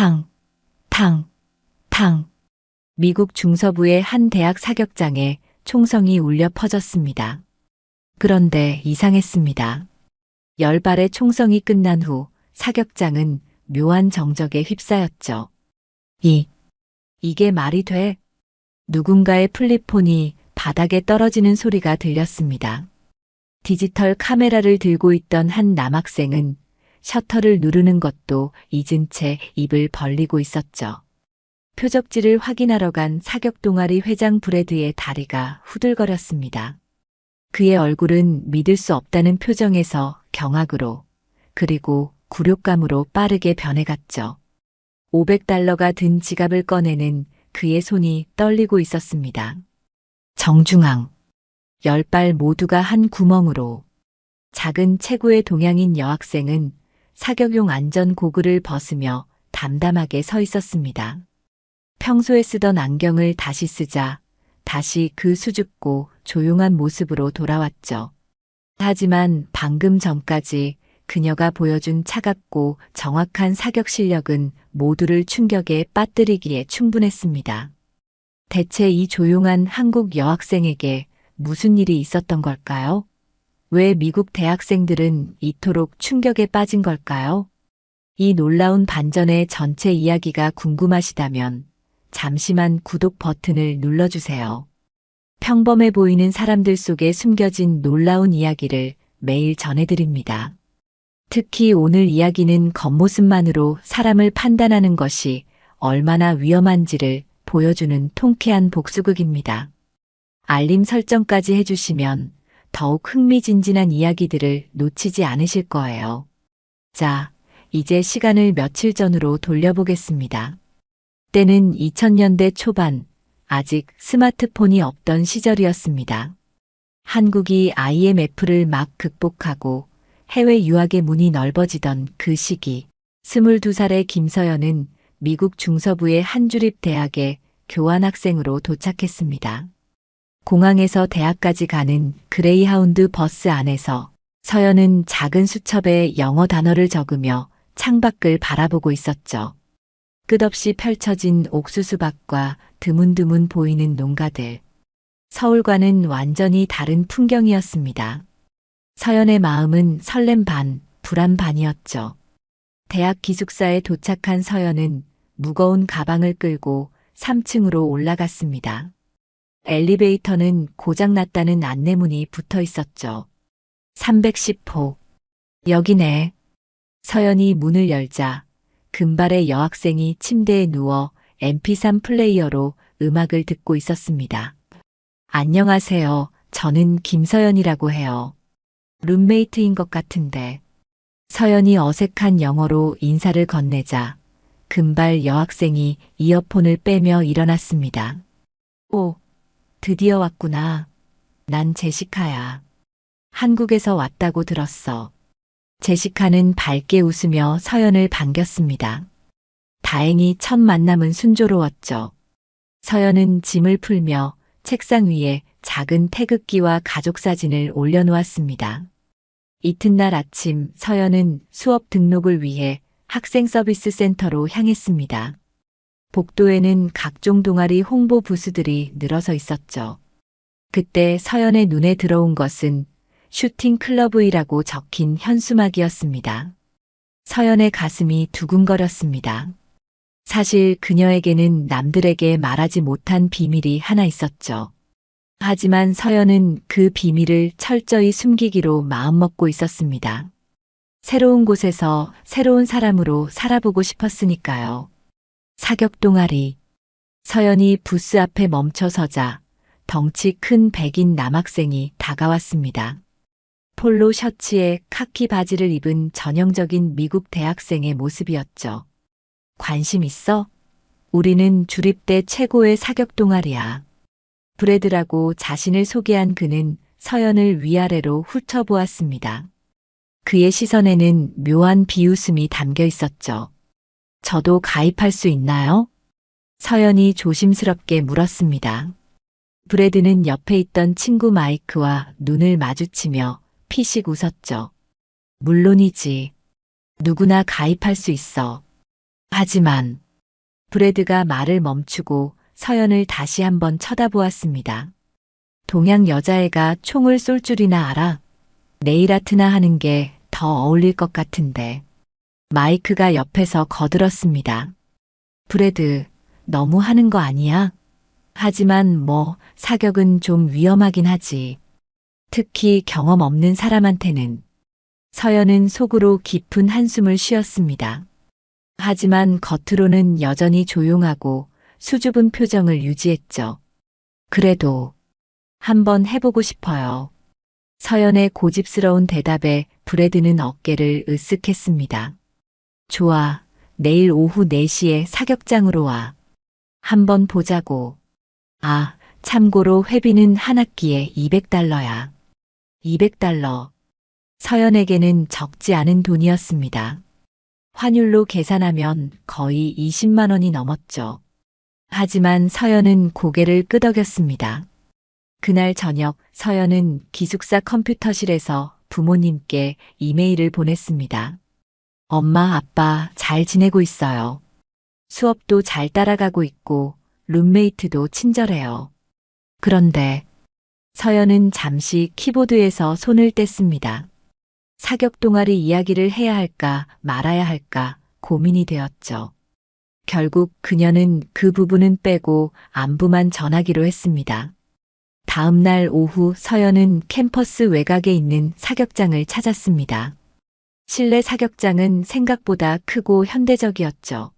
탕, 탕, 탕. 미국 중서부의 한 대학 사격장에 총성이 울려 퍼졌습니다. 그런데 이상했습니다. 10발의 총성이 끝난 후 사격장은 묘한 정적에 휩싸였죠. 이게 말이 돼? 누군가의 플립폰이 바닥에 떨어지는 소리가 들렸습니다. 디지털 카메라를 들고 있던 한 남학생은 셔터를 누르는 것도 잊은 채 입을 벌리고 있었죠. 표적지를 확인하러 간 사격 동아리 회장 브래드의 다리가 후들거렸습니다. 그의 얼굴은 믿을 수 없다는 표정에서 경악으로 그리고 굴욕감으로 빠르게 변해갔죠. $500가 든 지갑을 꺼내는 그의 손이 떨리고 있었습니다. 정중앙. 10발 모두가 한 구멍으로. 작은 체구의 동양인 여학생은 사격용 안전 고글을 벗으며 담담하게 서 있었습니다. 평소에 쓰던 안경을 다시 쓰자 다시 그 수줍고 조용한 모습으로 돌아왔죠. 하지만 방금 전까지 그녀가 보여준 차갑고 정확한 사격 실력은 모두를 충격에 빠뜨리기에 충분했습니다. 대체 이 조용한 한국 여학생에게 무슨 일이 있었던 걸까요? 왜 미국 대학생들은 이토록 충격에 빠진 걸까요? 이 놀라운 반전의 전체 이야기가 궁금하시다면 잠시만 구독 버튼을 눌러주세요. 평범해 보이는 사람들 속에 숨겨진 놀라운 이야기를 매일 전해드립니다. 특히 오늘 이야기는 겉모습만으로 사람을 판단하는 것이 얼마나 위험한지를 보여주는 통쾌한 복수극입니다. 알림 설정까지 해주시면 더욱 흥미진진한 이야기들을 놓치지 않으실 거예요. 자, 이제 시간을 며칠 전으로 돌려보겠습니다. 때는 2000년대 초반, 아직 스마트폰이 없던 시절이었습니다. 한국이 IMF를 막 극복하고 해외 유학의 문이 넓어지던 그 시기, 22살의 김서연은 미국 중서부의 한 주립 대학에 교환학생으로 도착했습니다. 공항에서 대학까지 가는 그레이하운드 버스 안에서 서연은 작은 수첩에 영어 단어를 적으며 창밖을 바라보고 있었죠. 끝없이 펼쳐진 옥수수밭과 드문드문 보이는 농가들. 서울과는 완전히 다른 풍경이었습니다. 서연의 마음은 설렘 반, 불안 반이었죠. 대학 기숙사에 도착한 서연은 무거운 가방을 끌고 3층으로 올라갔습니다. 엘리베이터는 고장났다는 안내문이 붙어 있었죠. 310호. 여기네. 서연이 문을 열자 금발의 여학생이 침대에 누워 MP3 플레이어로 음악을 듣고 있었습니다. 안녕하세요. 저는 김서연이라고 해요. 룸메이트인 것 같은데. 서연이 어색한 영어로 인사를 건네자 금발 여학생이 이어폰을 빼며 일어났습니다. 오, 드디어 왔구나. 난 제시카야. 한국에서 왔다고 들었어. 제시카는 밝게 웃으며 서연을 반겼습니다. 다행히 첫 만남은 순조로웠죠. 서연은 짐을 풀며 책상 위에 작은 태극기와 가족 사진을 올려놓았습니다. 이튿날 아침 서연은 수업 등록을 위해 학생 서비스 센터로 향했습니다. 복도에는 각종 동아리 홍보 부스들이 늘어서 있었죠. 그때 서연의 눈에 들어온 것은 슈팅 클럽이라고 적힌 현수막이었습니다. 서연의 가슴이 두근거렸습니다. 사실 그녀에게는 남들에게 말하지 못한 비밀이 하나 있었죠. 하지만 서연은 그 비밀을 철저히 숨기기로 마음먹고 있었습니다. 새로운 곳에서 새로운 사람으로 살아보고 싶었으니까요. 사격 동아리. 서연이 부스 앞에 멈춰서자 덩치 큰 백인 남학생이 다가왔습니다. 폴로 셔츠에 카키 바지를 입은 전형적인 미국 대학생의 모습이었죠. 관심 있어? 우리는 주립대 최고의 사격 동아리야. 브래드라고 자신을 소개한 그는 서연을 위아래로 훑어보았습니다. 그의 시선에는 묘한 비웃음이 담겨 있었죠. 저도 가입할 수 있나요? 서연이 조심스럽게 물었습니다. 브래드는 옆에 있던 친구 마이크와 눈을 마주치며 피식 웃었죠. 물론이지. 누구나 가입할 수 있어. 하지만 브래드가 말을 멈추고 서연을 다시 한번 쳐다보았습니다. 동양 여자애가 총을 쏠 줄이나 알아? 네일아트나 하는 게 더 어울릴 것 같은데. 마이크가 옆에서 거들었습니다. 브래드, 너무 하는 거 아니야? 하지만 뭐 사격은 좀 위험하긴 하지. 특히 경험 없는 사람한테는. 서연은 속으로 깊은 한숨을 쉬었습니다. 하지만 겉으로는 여전히 조용하고 수줍은 표정을 유지했죠. 그래도 한번 해보고 싶어요. 서연의 고집스러운 대답에 브래드는 어깨를 으쓱했습니다. 좋아, 내일 오후 4시에 사격장으로 와. 한번 보자고. 아, 참고로 회비는 한 학기에 $200야. $200. 서연에게는 적지 않은 돈이었습니다. 환율로 계산하면 거의 20만 원이 넘었죠. 하지만 서연은 고개를 끄덕였습니다. 그날 저녁 서연은 기숙사 컴퓨터실에서 부모님께 이메일을 보냈습니다. 엄마, 아빠 잘 지내고 있어요. 수업도 잘 따라가고 있고 룸메이트도 친절해요. 그런데 서연은 잠시 키보드에서 손을 뗐습니다. 사격 동아리 이야기를 해야 할까 말아야 할까 고민이 되었죠. 결국 그녀는 그 부분은 빼고 안부만 전하기로 했습니다. 다음 날 오후 서연은 캠퍼스 외곽에 있는 사격장을 찾았습니다. 실내 사격장은 생각보다 크고 현대적이었죠.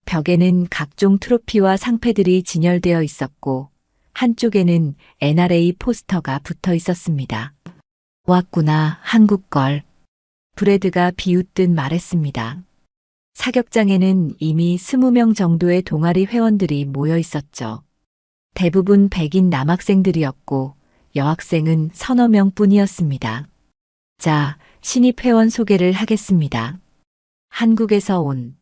벽에는 각종 트로피와 상패들이 진열되어 있었고 한쪽에는 NRA 포스터가 붙어 있었습니다. 왔구나, 한국 걸. 브래드가 비웃듯 말했습니다. 사격장에는 이미 20명 정도의 동아리 회원들이 모여 있었죠. 대부분 백인 남학생들이었고 여학생은 서너 명뿐이었습니다. 자, 신입 회원 소개를 하겠습니다. 한국에서 온.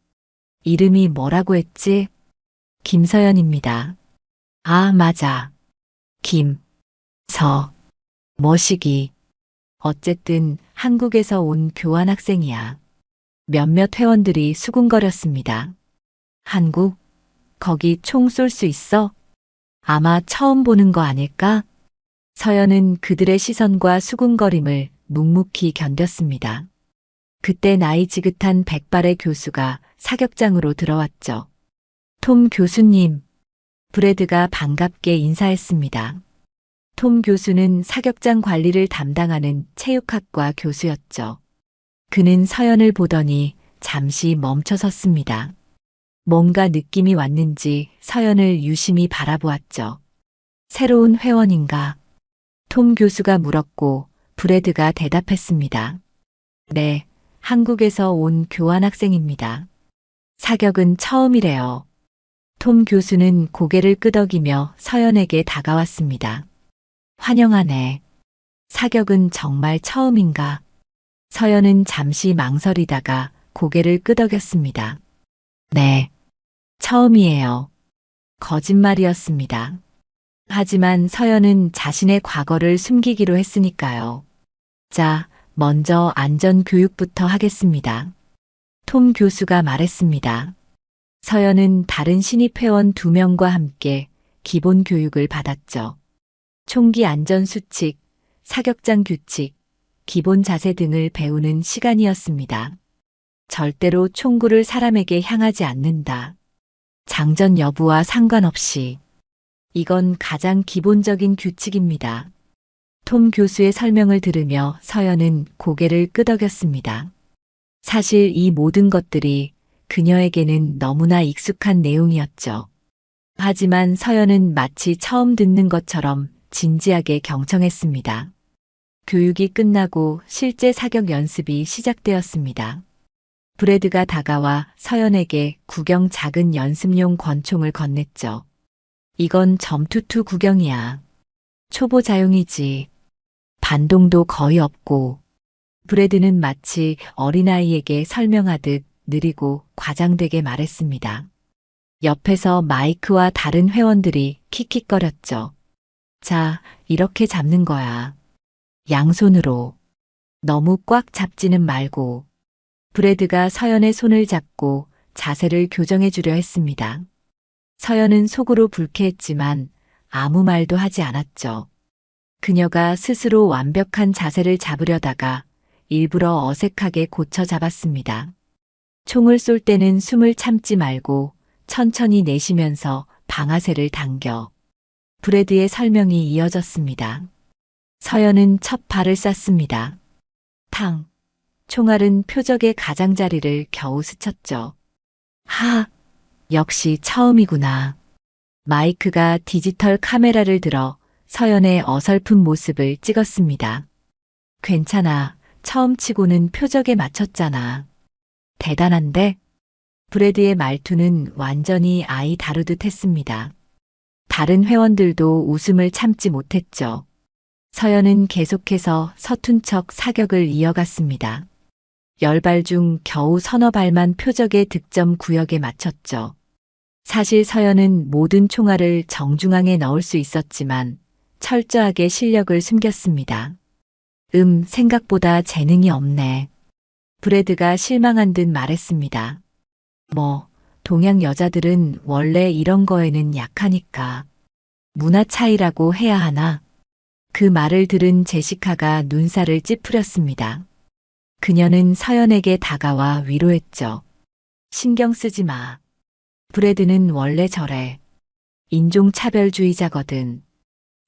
이름이 뭐라고 했지? 김서연입니다. 아, 맞아. 머시기. 어쨌든 한국에서 온 교환학생이야. 몇몇 회원들이 수군거렸습니다. 한국? 거기 총 쏠 수 있어? 아마 처음 보는 거 아닐까? 서연은 그들의 시선과 수군거림을 묵묵히 견뎠습니다. 그때 나이 지긋한 백발의 교수가 사격장으로 들어왔죠. 톰 교수님. 브래드가 반갑게 인사했습니다. 톰 교수는 사격장 관리를 담당하는 체육학과 교수였죠. 그는 서연을 보더니 잠시 멈춰 섰습니다. 뭔가 느낌이 왔는지 서연을 유심히 바라보았죠. 새로운 회원인가? 톰 교수가 물었고 브래드가 대답했습니다. 네, 한국에서 온 교환학생입니다. 사격은 처음이래요. 톰 교수는 고개를 끄덕이며 서연에게 다가왔습니다. 환영하네. 사격은 정말 처음인가? 서연은 잠시 망설이다가 고개를 끄덕였습니다. 네, 처음이에요. 거짓말이었습니다. 하지만 서연은 자신의 과거를 숨기기로 했으니까요. 자, 먼저 안전교육부터 하겠습니다. 톰 교수가 말했습니다. 서연은 다른 신입회원 2명과 함께 기본 교육을 받았죠. 총기 안전 수칙, 사격장 규칙, 기본 자세 등을 배우는 시간이었습니다. 절대로 총구를 사람에게 향하지 않는다. 장전 여부와 상관없이. 이건 가장 기본적인 규칙입니다. 톰 교수의 설명을 들으며 서연은 고개를 끄덕였습니다. 사실 이 모든 것들이 그녀에게는 너무나 익숙한 내용이었죠. 하지만 서연은 마치 처음 듣는 것처럼 진지하게 경청했습니다. 교육이 끝나고 실제 사격 연습이 시작되었습니다. 브래드가 다가와 서연에게 구경 작은 연습용 권총을 건넸죠. 이건 점투투 구경이야. 초보자용이지. 반동도 거의 없고. 브래드는 마치 어린아이에게 설명하듯 느리고 과장되게 말했습니다. 옆에서 마이크와 다른 회원들이 킥킥거렸죠. 자, 이렇게 잡는 거야. 양손으로. 너무 꽉 잡지는 말고. 브래드가 서연의 손을 잡고 자세를 교정해 주려 했습니다. 서연은 속으로 불쾌했지만 아무 말도 하지 않았죠. 그녀가 스스로 완벽한 자세를 잡으려다가 일부러 어색하게 고쳐 잡았습니다. 총을 쏠 때는 숨을 참지 말고 천천히 내쉬면서 방아쇠를 당겨. 브래드의 설명이 이어졌습니다. 서연은 첫 발을 쐈습니다. 탕. 총알은 표적의 가장자리를 겨우 스쳤죠. 하, 역시 처음이구나. 마이크가 디지털 카메라를 들어 서연의 어설픈 모습을 찍었습니다. 괜찮아. 처음 치고는 표적에 맞췄잖아. 대단한데? 브래드의 말투는 완전히 아이 다루듯 했습니다. 다른 회원들도 웃음을 참지 못했죠. 서연은 계속해서 서툰 척 사격을 이어갔습니다. 10발 중 겨우 서너 발만 표적의 득점 구역에 맞췄죠. 사실 서연은 모든 총알을 정중앙에 넣을 수 있었지만 철저하게 실력을 숨겼습니다. 생각보다 재능이 없네. 브래드가 실망한 듯 말했습니다. 동양 여자들은 원래 이런 거에는 약하니까. 문화 차이라고 해야 하나? 그 말을 들은 제시카가 눈살을 찌푸렸습니다. 그녀는 서연에게 다가와 위로했죠. 신경 쓰지 마. 브래드는 원래 저래. 인종차별주의자거든.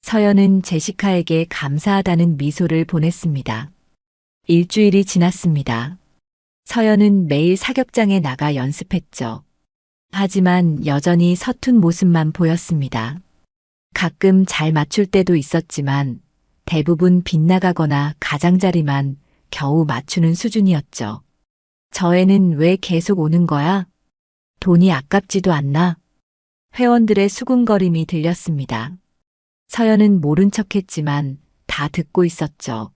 서연은 제시카에게 감사하다는 미소를 보냈습니다. 일주일이 지났습니다. 서연은 매일 사격장에 나가 연습했죠. 하지만 여전히 서툰 모습만 보였습니다. 가끔 잘 맞출 때도 있었지만 대부분 빗나가거나 가장자리만 겨우 맞추는 수준이었죠. 저 애는 왜 계속 오는 거야? 돈이 아깝지도 않나? 회원들의 수군거림이 들렸습니다. 서연은 모른 척했지만 다 듣고 있었죠.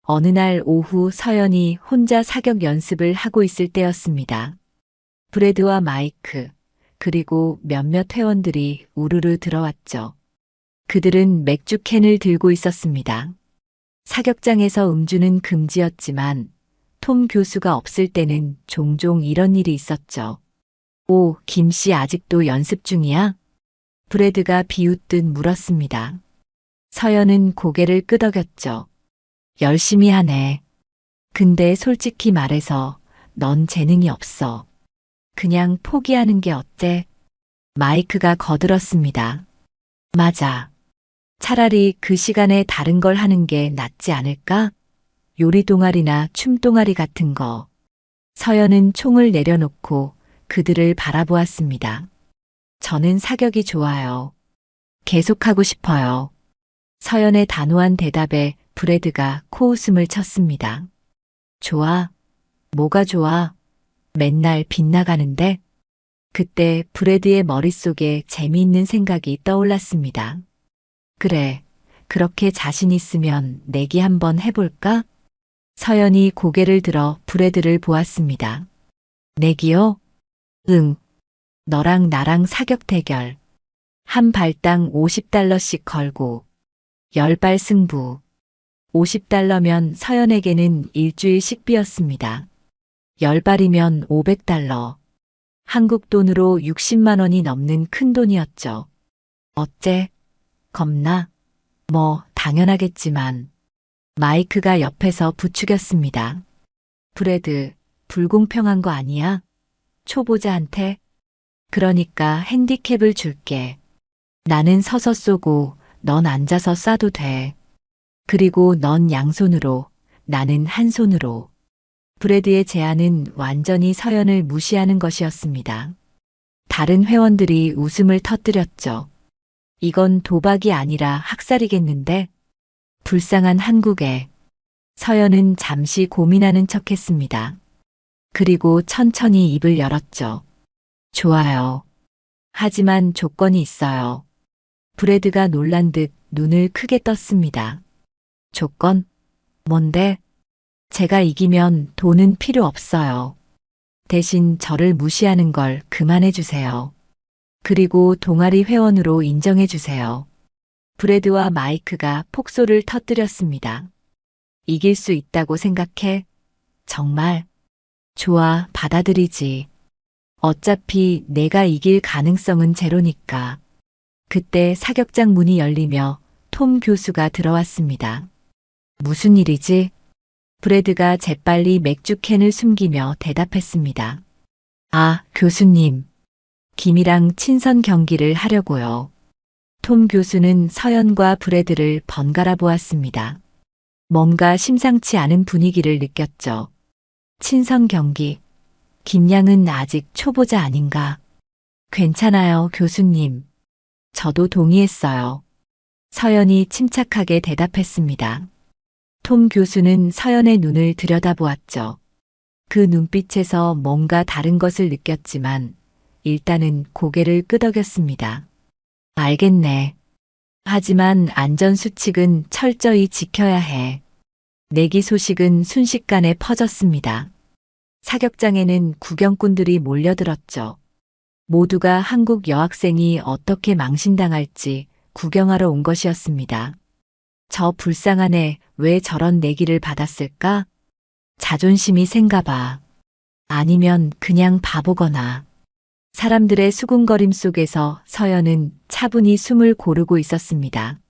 어느 날 오후 서연이 혼자 사격 연습을 하고 있을 때였습니다. 브래드와 마이크, 그리고 몇몇 회원들이 우르르 들어왔죠. 그들은 맥주캔을 들고 있었습니다. 사격장에서 음주는 금지였지만 톰 교수가 없을 때는 종종 이런 일이 있었죠. 오, 김 씨 아직도 연습 중이야? 브래드가 비웃듯 물었습니다. 서연은 고개를 끄덕였죠. 열심히 하네. 근데 솔직히 말해서 넌 재능이 없어. 그냥 포기하는 게 어때? 마이크가 거들었습니다. 맞아. 차라리 그 시간에 다른 걸 하는 게 낫지 않을까? 요리 동아리나 춤 동아리 같은 거. 서연은 총을 내려놓고 그들을 바라보았습니다. 저는 사격이 좋아요. 계속하고 싶어요. 서연의 단호한 대답에 브래드가 코웃음을 쳤습니다. 좋아. 뭐가 좋아? 맨날 빗나가는데? 그때 브래드의 머릿속에 재미있는 생각이 떠올랐습니다. 그래, 그렇게 자신 있으면 내기 한번 해볼까? 서연이 고개를 들어 브래드를 보았습니다. 내기요? 응. 너랑 나랑 사격 대결. 한 발당 $50씩 걸고 10발 승부. $50면 서연에게는 일주일 식비였습니다. 10발이면 $500. 한국 돈으로 60만 원이 넘는 큰 돈이었죠. 어째? 겁나? 당연하겠지만. 마이크가 옆에서 부추겼습니다. 브래드, 불공평한 거 아니야? 초보자한테? 그러니까 핸디캡을 줄게. 나는 서서 쏘고 넌 앉아서 쏴도 돼. 그리고 넌 양손으로, 나는 한 손으로. 브래드의 제안은 완전히 서연을 무시하는 것이었습니다. 다른 회원들이 웃음을 터뜨렸죠. 이건 도박이 아니라 학살이겠는데? 불쌍한 한국에. 서연은 잠시 고민하는 척했습니다. 그리고 천천히 입을 열었죠. 좋아요. 하지만 조건이 있어요. 브래드가 놀란 듯 눈을 크게 떴습니다. 조건? 뭔데? 제가 이기면 돈은 필요 없어요. 대신 저를 무시하는 걸 그만해 주세요. 그리고 동아리 회원으로 인정해 주세요. 브래드와 마이크가 폭소를 터뜨렸습니다. 이길 수 있다고 생각해? 정말? 좋아, 받아들이지. 어차피 내가 이길 가능성은 제로니까. 그때 사격장 문이 열리며 톰 교수가 들어왔습니다. 무슨 일이지? 브래드가 재빨리 맥주캔을 숨기며 대답했습니다. 아, 교수님. 김이랑 친선 경기를 하려고요. 톰 교수는 서연과 브래드를 번갈아 보았습니다. 뭔가 심상치 않은 분위기를 느꼈죠. 친선 경기. 김양은 아직 초보자 아닌가? 괜찮아요, 교수님. 저도 동의했어요. 서연이 침착하게 대답했습니다. 톰 교수는 서연의 눈을 들여다보았죠. 그 눈빛에서 뭔가 다른 것을 느꼈지만 일단은 고개를 끄덕였습니다. 알겠네. 하지만 안전수칙은 철저히 지켜야 해. 내기 소식은 순식간에 퍼졌습니다. 사격장에는 구경꾼들이 몰려들었죠. 모두가 한국 여학생이 어떻게 망신당할지 구경하러 온 것이었습니다. 저 불쌍한 애 왜 저런 내기를 받았을까? 자존심이 센가 봐. 아니면 그냥 바보거나. 사람들의 수군거림 속에서 서연은 차분히 숨을 고르고 있었습니다.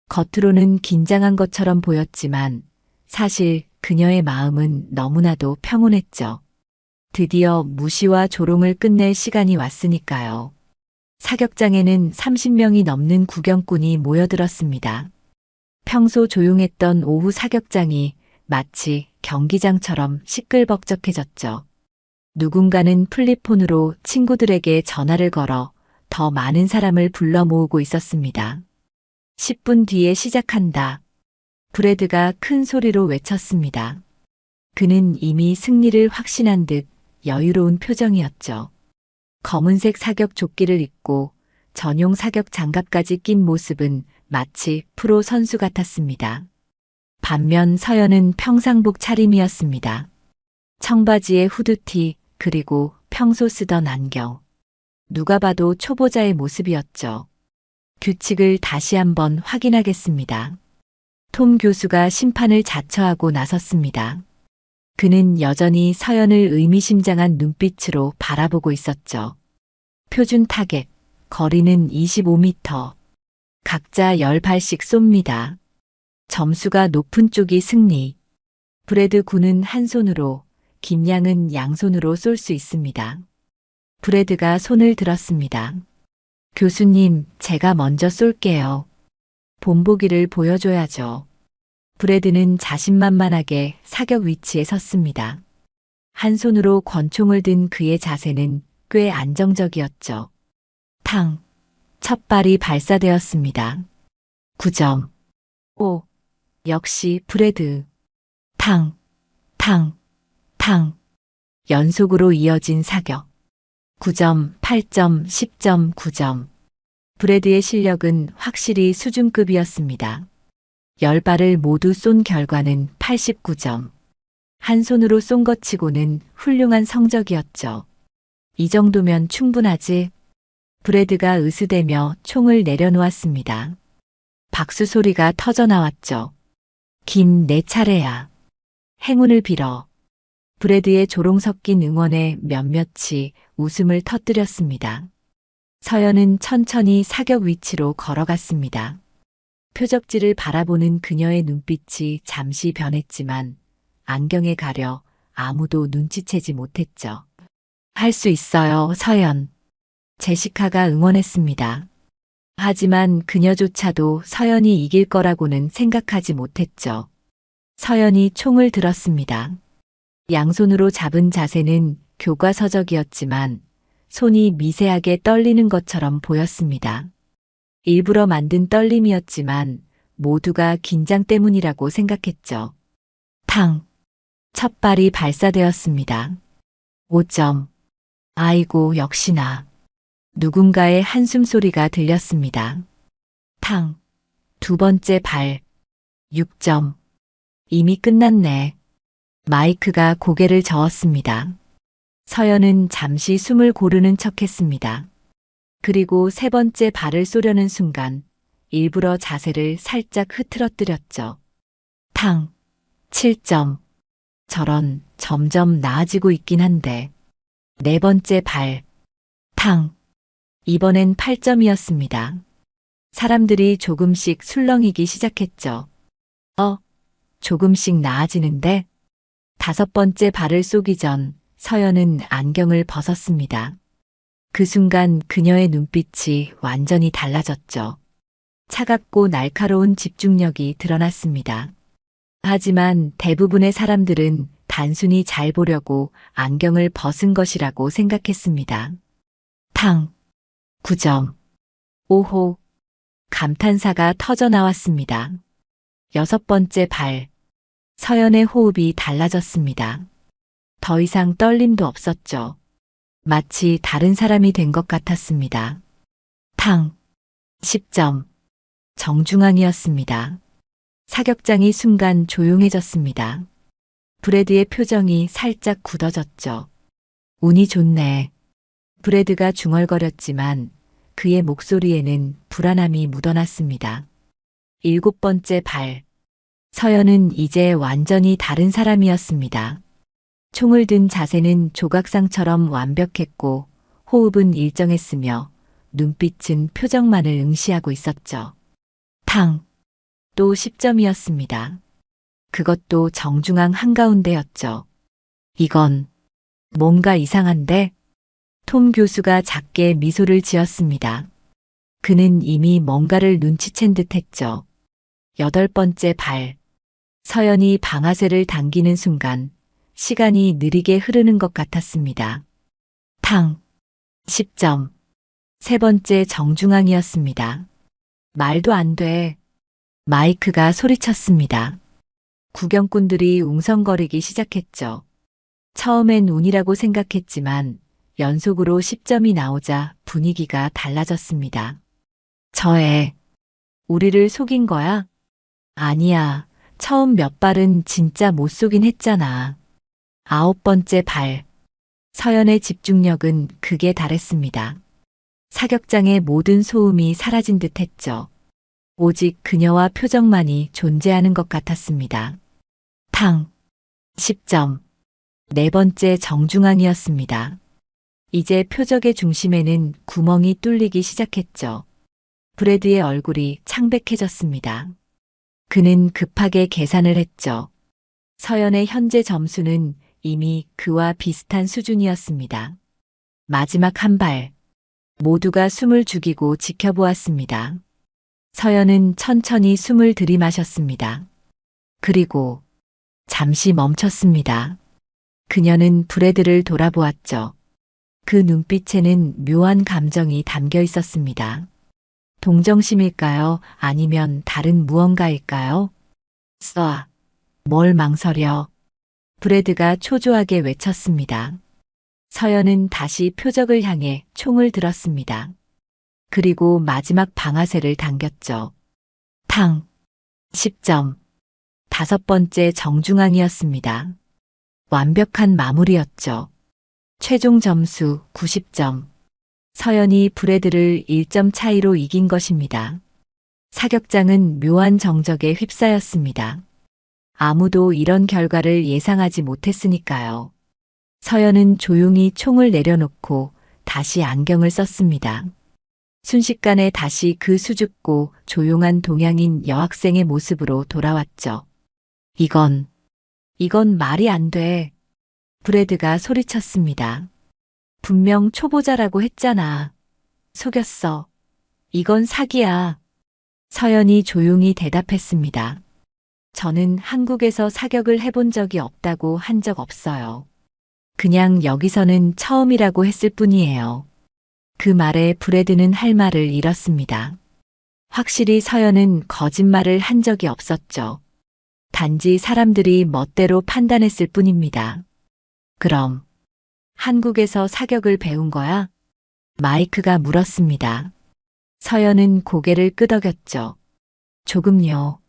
겉으로는 긴장한 것처럼 보였지만 사실 그녀의 마음은 너무나도 평온했죠. 드디어 무시와 조롱을 끝낼 시간이 왔으니까요. 사격장에는 30명이 넘는 구경꾼이 모여들었습니다. 평소 조용했던 오후 사격장이 마치 경기장처럼 시끌벅적해졌죠. 누군가는 플리폰으로 친구들에게 전화를 걸어 더 많은 사람을 불러 모으고 있었습니다. 10분 뒤에 시작한다. 브래드가 큰 소리로 외쳤습니다. 그는 이미 승리를 확신한 듯 여유로운 표정이었죠. 검은색 사격 조끼를 입고 전용 사격 장갑까지 낀 모습은 마치 프로 선수 같았습니다. 반면 서연은 평상복 차림이었습니다. 청바지에 후드티 그리고 평소 쓰던 안경. 누가 봐도 초보자의 모습이었죠. 규칙을 다시 한번 확인하겠습니다. 톰 교수가 심판을 자처하고 나섰습니다. 그는 여전히 서연을 의미심장한 눈빛으로 바라보고 있었죠. 표준 타겟, 거리는 25m. 각자 10발씩 쏩니다. 점수가 높은 쪽이 승리. 브래드 군은 한 손으로, 김양은 양손으로 쏠 수 있습니다. 브래드가 손을 들었습니다. 교수님, 제가 먼저 쏠게요. 본보기를 보여줘야죠. 브래드는 자신만만하게 사격 위치에 섰습니다. 한 손으로 권총을 든 그의 자세는 꽤 안정적이었죠. 탕! 첫 발이 발사되었습니다. 9점. 오! 역시 브래드. 탕! 탕! 탕! 연속으로 이어진 사격. 9점, 8점, 10점, 9점. 브래드의 실력은 확실히 수준급이었습니다. 10발을 모두 쏜 결과는 89점. 한 손으로 쏜 것 치고는 훌륭한 성적이었죠. 이 정도면 충분하지? 브래드가 으스대며 총을 내려놓았습니다. 박수 소리가 터져나왔죠. 김, 내 차례야. 행운을 빌어. 브래드의 조롱 섞인 응원에 몇몇이 웃음을 터뜨렸습니다. 서연은 천천히 사격 위치로 걸어갔습니다. 표적지를 바라보는 그녀의 눈빛이 잠시 변했지만 안경에 가려 아무도 눈치채지 못했죠. 할 수 있어요, 서연. 제시카가 응원했습니다. 하지만 그녀조차도 서연이 이길 거라고는 생각하지 못했죠. 서연이 총을 들었습니다. 양손으로 잡은 자세는 교과서적이었지만 손이 미세하게 떨리는 것처럼 보였습니다. 일부러 만든 떨림이었지만 모두가 긴장 때문이라고 생각했죠. 탕! 첫 발이 발사되었습니다. 5점. 아이고, 역시나. 누군가의 한숨 소리가 들렸습니다. 탕! 두 번째 발. 6점. 이미 끝났네. 마이크가 고개를 저었습니다. 서연은 잠시 숨을 고르는 척했습니다. 그리고 세 번째 발을 쏘려는 순간 일부러 자세를 살짝 흐트러뜨렸죠. 탕! 7점. 저런, 점점 나아지고 있긴 한데. 네 번째 발. 탕. 이번엔 8점이었습니다. 사람들이 조금씩 술렁이기 시작했죠. 조금씩 나아지는데? 다섯 번째 발을 쏘기 전 서연은 안경을 벗었습니다. 그 순간 그녀의 눈빛이 완전히 달라졌죠. 차갑고 날카로운 집중력이 드러났습니다. 하지만 대부분의 사람들은 단순히 잘 보려고 안경을 벗은 것이라고 생각했습니다. 탕. 9점. 오호. 감탄사가 터져 나왔습니다. 여섯 번째 발. 서연의 호흡이 달라졌습니다. 더 이상 떨림도 없었죠. 마치 다른 사람이 된 것 같았습니다. 탕. 10점. 정중앙이었습니다. 사격장이 순간 조용해졌습니다. 브래드의 표정이 살짝 굳어졌죠. 운이 좋네. 브래드가 중얼거렸지만 그의 목소리에는 불안함이 묻어났습니다. 일곱 번째 발. 서연은 이제 완전히 다른 사람이었습니다. 총을 든 자세는 조각상처럼 완벽했고 호흡은 일정했으며 눈빛은 표정만을 응시하고 있었죠. 탕. 또 10점이었습니다. 그것도 정중앙 한가운데였죠. 이건 뭔가 이상한데? 톰 교수가 작게 미소를 지었습니다. 그는 이미 뭔가를 눈치챈 듯 했죠. 여덟 번째 발. 서연이 방아쇠를 당기는 순간 시간이 느리게 흐르는 것 같았습니다. 탕. 10점. 세 번째 정중앙이었습니다. 말도 안 돼. 마이크가 소리쳤습니다. 구경꾼들이 웅성거리기 시작했죠. 처음엔 운이라고 생각했지만 연속으로 10점이 나오자 분위기가 달라졌습니다. 우리를 속인 거야? 아니야. 처음 몇 발은 진짜 못 쏘긴 했잖아. 아홉 번째 발. 서연의 집중력은 극에 달했습니다. 사격장의 모든 소음이 사라진 듯 했죠. 오직 그녀와 표정만이 존재하는 것 같았습니다. 탕. 10점. 네 번째 정중앙이었습니다. 이제 표적의 중심에는 구멍이 뚫리기 시작했죠. 브래드의 얼굴이 창백해졌습니다. 그는 급하게 계산을 했죠. 서연의 현재 점수는 이미 그와 비슷한 수준이었습니다. 마지막 한 발. 모두가 숨을 죽이고 지켜보았습니다. 서연은 천천히 숨을 들이마셨습니다. 그리고 잠시 멈췄습니다. 그녀는 브래드를 돌아보았죠. 그 눈빛에는 묘한 감정이 담겨 있었습니다. 동정심일까요? 아니면 다른 무언가일까요? 뭘 망설여? 브래드가 초조하게 외쳤습니다. 서연은 다시 표적을 향해 총을 들었습니다. 그리고 마지막 방아쇠를 당겼죠. 탕. 10점. 다섯 번째 정중앙이었습니다. 완벽한 마무리였죠. 최종 점수 90점. 서연이 브래드를 1점 차이로 이긴 것입니다. 사격장은 묘한 정적에 휩싸였습니다. 아무도 이런 결과를 예상하지 못했으니까요. 서연은 조용히 총을 내려놓고 다시 안경을 썼습니다. 순식간에 다시 그 수줍고 조용한 동양인 여학생의 모습으로 돌아왔죠. 이건 말이 안 돼. 브래드가 소리쳤습니다. 분명 초보자라고 했잖아. 속였어. 이건 사기야. 서연이 조용히 대답했습니다. 저는 한국에서 사격을 해본 적이 없다고 한 적 없어요. 그냥 여기서는 처음이라고 했을 뿐이에요. 그 말에 브래드는 할 말을 잃었습니다. 확실히 서연은 거짓말을 한 적이 없었죠. 단지 사람들이 멋대로 판단했을 뿐입니다. 그럼 한국에서 사격을 배운 거야? 마이크가 물었습니다. 서연은 고개를 끄덕였죠. 조금요.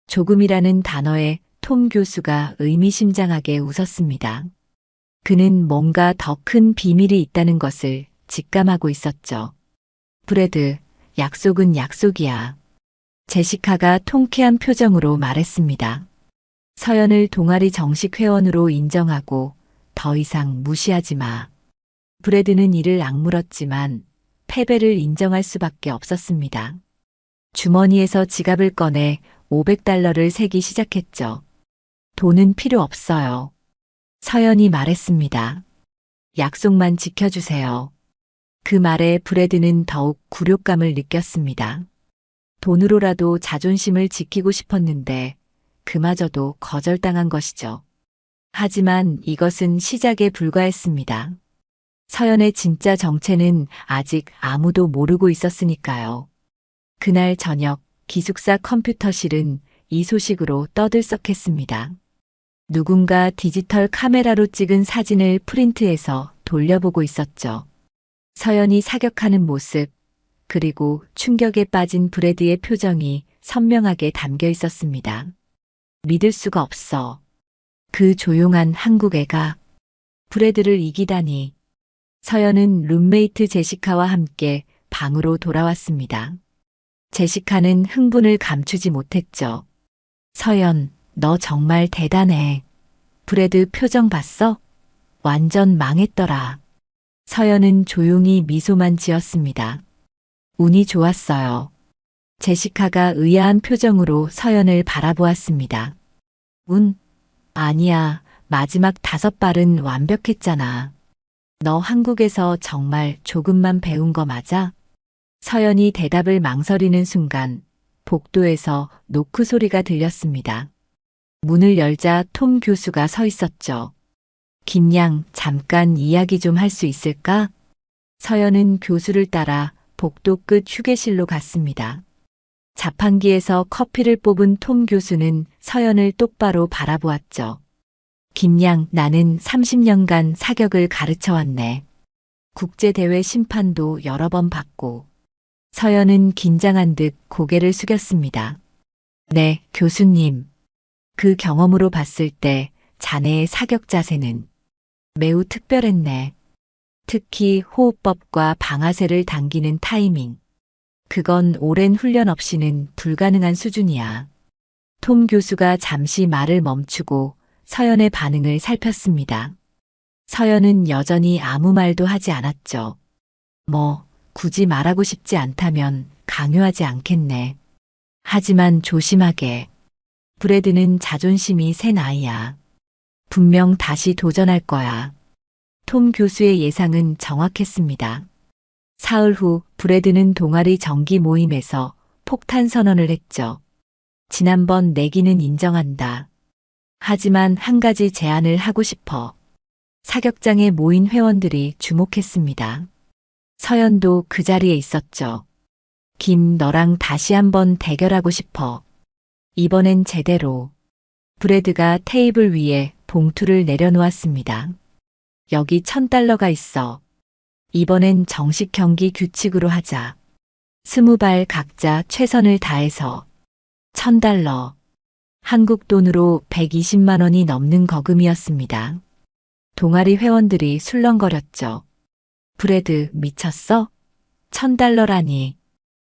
조금이라는 단어에 톰 교수가 의미심장하게 웃었습니다. 그는 뭔가 더 큰 비밀이 있다는 것을 직감하고 있었죠. 브래드, 약속은 약속이야. 제시카가 통쾌한 표정으로 말했습니다. 서연을 동아리 정식 회원으로 인정하고 더 이상 무시하지 마. 브래드는 이를 악물었지만 패배를 인정할 수밖에 없었습니다. 주머니에서 지갑을 꺼내 $500를 세기 시작했죠. 돈은 필요 없어요. 서연이 말했습니다. 약속만 지켜주세요. 그 말에 브래드는 더욱 굴욕감을 느꼈습니다. 돈으로라도 자존심을 지키고 싶었는데 그마저도 거절당한 것이죠. 하지만 이것은 시작에 불과했습니다. 서연의 진짜 정체는 아직 아무도 모르고 있었으니까요. 그날 저녁 기숙사 컴퓨터실은 이 소식으로 떠들썩했습니다. 누군가 디지털 카메라로 찍은 사진을 프린트해서 돌려보고 있었죠. 서연이 사격하는 모습, 그리고 충격에 빠진 브래드의 표정이 선명하게 담겨 있었습니다. 믿을 수가 없어. 그 조용한 한국 애가 브래드를 이기다니. 서연은 룸메이트 제시카와 함께 방으로 돌아왔습니다. 제시카는 흥분을 감추지 못했죠. 서연, 너 정말 대단해. 브래드 표정 봤어? 완전 망했더라. 서연은 조용히 미소만 지었습니다. 운이 좋았어요. 제시카가 의아한 표정으로 서연을 바라보았습니다. 운? 아니야. 마지막 5발은 완벽했잖아. 너 한국에서 정말 조금만 배운 거 맞아? 서연이 대답을 망설이는 순간 복도에서 노크 소리가 들렸습니다. 문을 열자 톰 교수가 서 있었죠. 김양, 잠깐 이야기 좀 할 수 있을까? 서연은 교수를 따라 복도 끝 휴게실로 갔습니다. 자판기에서 커피를 뽑은 톰 교수는 서연을 똑바로 바라보았죠. 김양, 나는 30년간 사격을 가르쳐왔네. 국제대회 심판도 여러 번 받고. 서연은 긴장한 듯 고개를 숙였습니다. 네, 교수님. 그 경험으로 봤을 때 자네의 사격 자세는 매우 특별했네. 특히 호흡법과 방아쇠를 당기는 타이밍. 그건 오랜 훈련 없이는 불가능한 수준이야. 톰 교수가 잠시 말을 멈추고 서연의 반응을 살폈습니다. 서연은 여전히 아무 말도 하지 않았죠. 굳이 말하고 싶지 않다면 강요하지 않겠네. 하지만 조심하게. 브래드는 자존심이 센 아이야. 분명 다시 도전할 거야. 톰 교수의 예상은 정확했습니다. 사흘 후 브래드는 동아리 정기 모임에서 폭탄 선언을 했죠. 지난번 내기는 인정한다. 하지만 한 가지 제안을 하고 싶어. 사격장에 모인 회원들이 주목했습니다. 서연도 그 자리에 있었죠. 김, 너랑 다시 한번 대결하고 싶어. 이번엔 제대로. 브래드가 테이블 위에 봉투를 내려놓았습니다. 여기 $1000가 있어. 이번엔 정식 경기 규칙으로 하자. 20발 각자 최선을 다해서. $1000. 한국 돈으로 120만 원이 넘는 거금이었습니다. 동아리 회원들이 술렁거렸죠. 브래드, 미쳤어? $1000라니.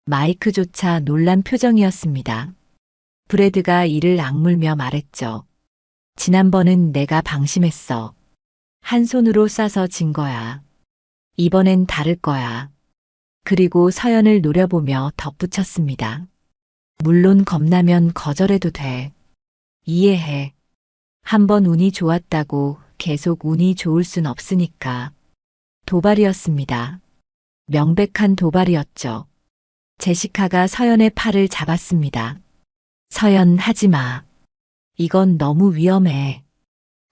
마이크조차 놀란 표정이었습니다. 브래드가 이를 악물며 말했죠. 지난번은 내가 방심했어. 한 손으로 쏴서 진 거야. 이번엔 다를 거야. 그리고 서연을 노려보며 덧붙였습니다. 물론 겁나면 거절해도 돼. 이해해. 한번 운이 좋았다고 계속 운이 좋을 순 없으니까. 도발이었습니다. 명백한 도발이었죠. 제시카가 서연의 팔을 잡았습니다. 서연, 하지 마. 이건 너무 위험해.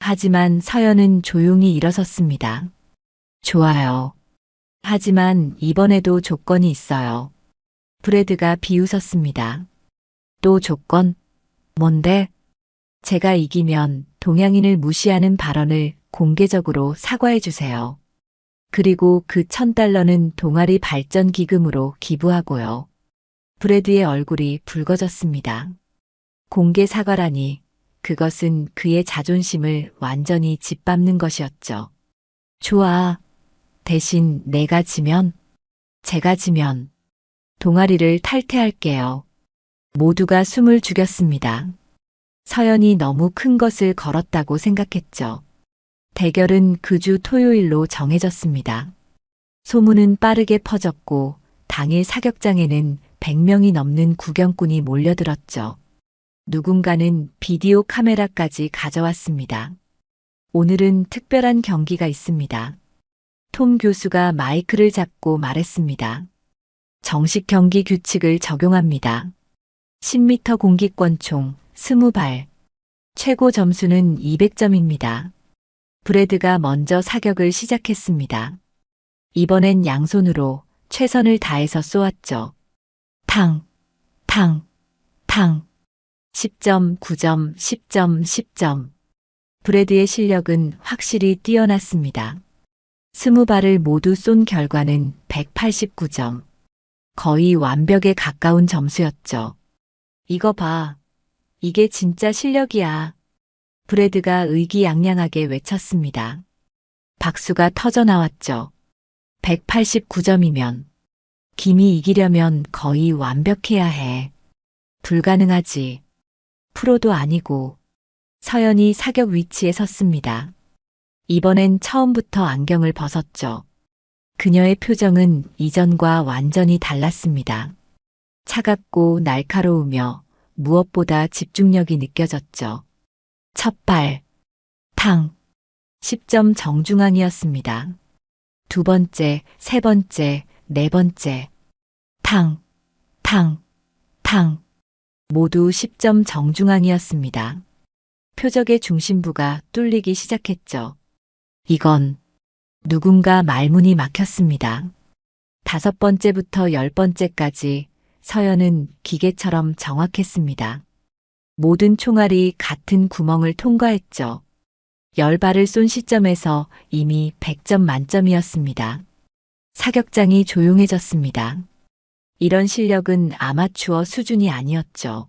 하지만 서연은 조용히 일어섰습니다. 좋아요. 하지만 이번에도 조건이 있어요. 브래드가 비웃었습니다. 또 조건? 뭔데? 제가 이기면 동양인을 무시하는 발언을 공개적으로 사과해 주세요. 그리고 그 $1000는 동아리 발전 기금으로 기부하고요. 브래드의 얼굴이 붉어졌습니다. 공개 사과라니, 그것은 그의 자존심을 완전히 짓밟는 것이었죠. 좋아. 대신 내가 지면, 제가 지면 동아리를 탈퇴할게요. 모두가 숨을 죽였습니다. 서연이 너무 큰 것을 걸었다고 생각했죠. 대결은 그 주 토요일로 정해졌습니다. 소문은 빠르게 퍼졌고 당일 사격장에는 100명이 넘는 구경꾼이 몰려들었죠. 누군가는 비디오 카메라까지 가져왔습니다. 오늘은 특별한 경기가 있습니다. 톰 교수가 마이크를 잡고 말했습니다. 정식 경기 규칙을 적용합니다. 10m 공기권총 20발. 최고 점수는 200점입니다. 브래드가 먼저 사격을 시작했습니다. 이번엔 양손으로 최선을 다해서 쏘았죠. 탕, 탕, 탕. 10점, 9점, 10점, 10점. 브래드의 실력은 확실히 뛰어났습니다. 20발을 모두 쏜 결과는 189점. 거의 완벽에 가까운 점수였죠. 이거 봐. 이게 진짜 실력이야. 브래드가 의기양양하게 외쳤습니다. 박수가 터져 나왔죠. 189점이면 김이 이기려면 거의 완벽해야 해. 불가능하지. 프로도 아니고. 서연이 사격 위치에 섰습니다. 이번엔 처음부터 안경을 벗었죠. 그녀의 표정은 이전과 완전히 달랐습니다. 차갑고 날카로우며 무엇보다 집중력이 느껴졌죠. 첫 발, 탕, 10점 정중앙이었습니다. 두 번째, 세 번째, 네 번째, 탕, 탕, 탕, 모두 10점 정중앙이었습니다. 표적의 중심부가 뚫리기 시작했죠. 이건 누군가 말문이 막혔습니다. 5번째부터 10번째까지 서연은 기계처럼 정확했습니다. 모든 총알이 같은 구멍을 통과했죠. 10발을 쏜 시점에서 이미 100점 만점이었습니다. 사격장이 조용해졌습니다. 이런 실력은 아마추어 수준이 아니었죠.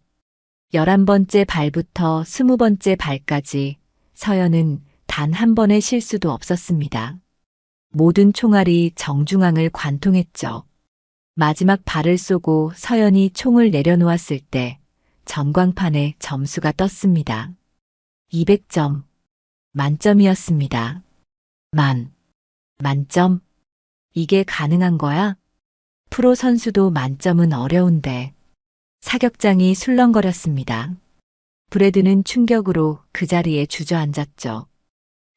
11번째 발부터 20번째 발까지 서연은 단 한 번의 실수도 없었습니다. 모든 총알이 정중앙을 관통했죠. 마지막 발을 쏘고 서연이 총을 내려놓았을 때 전광판에 점수가 떴습니다. 200점. 만점이었습니다. 만점? 이게 가능한 거야? 프로 선수도 만점은 어려운데. 사격장이 술렁거렸습니다. 브래드는 충격으로 그 자리에 주저앉았죠.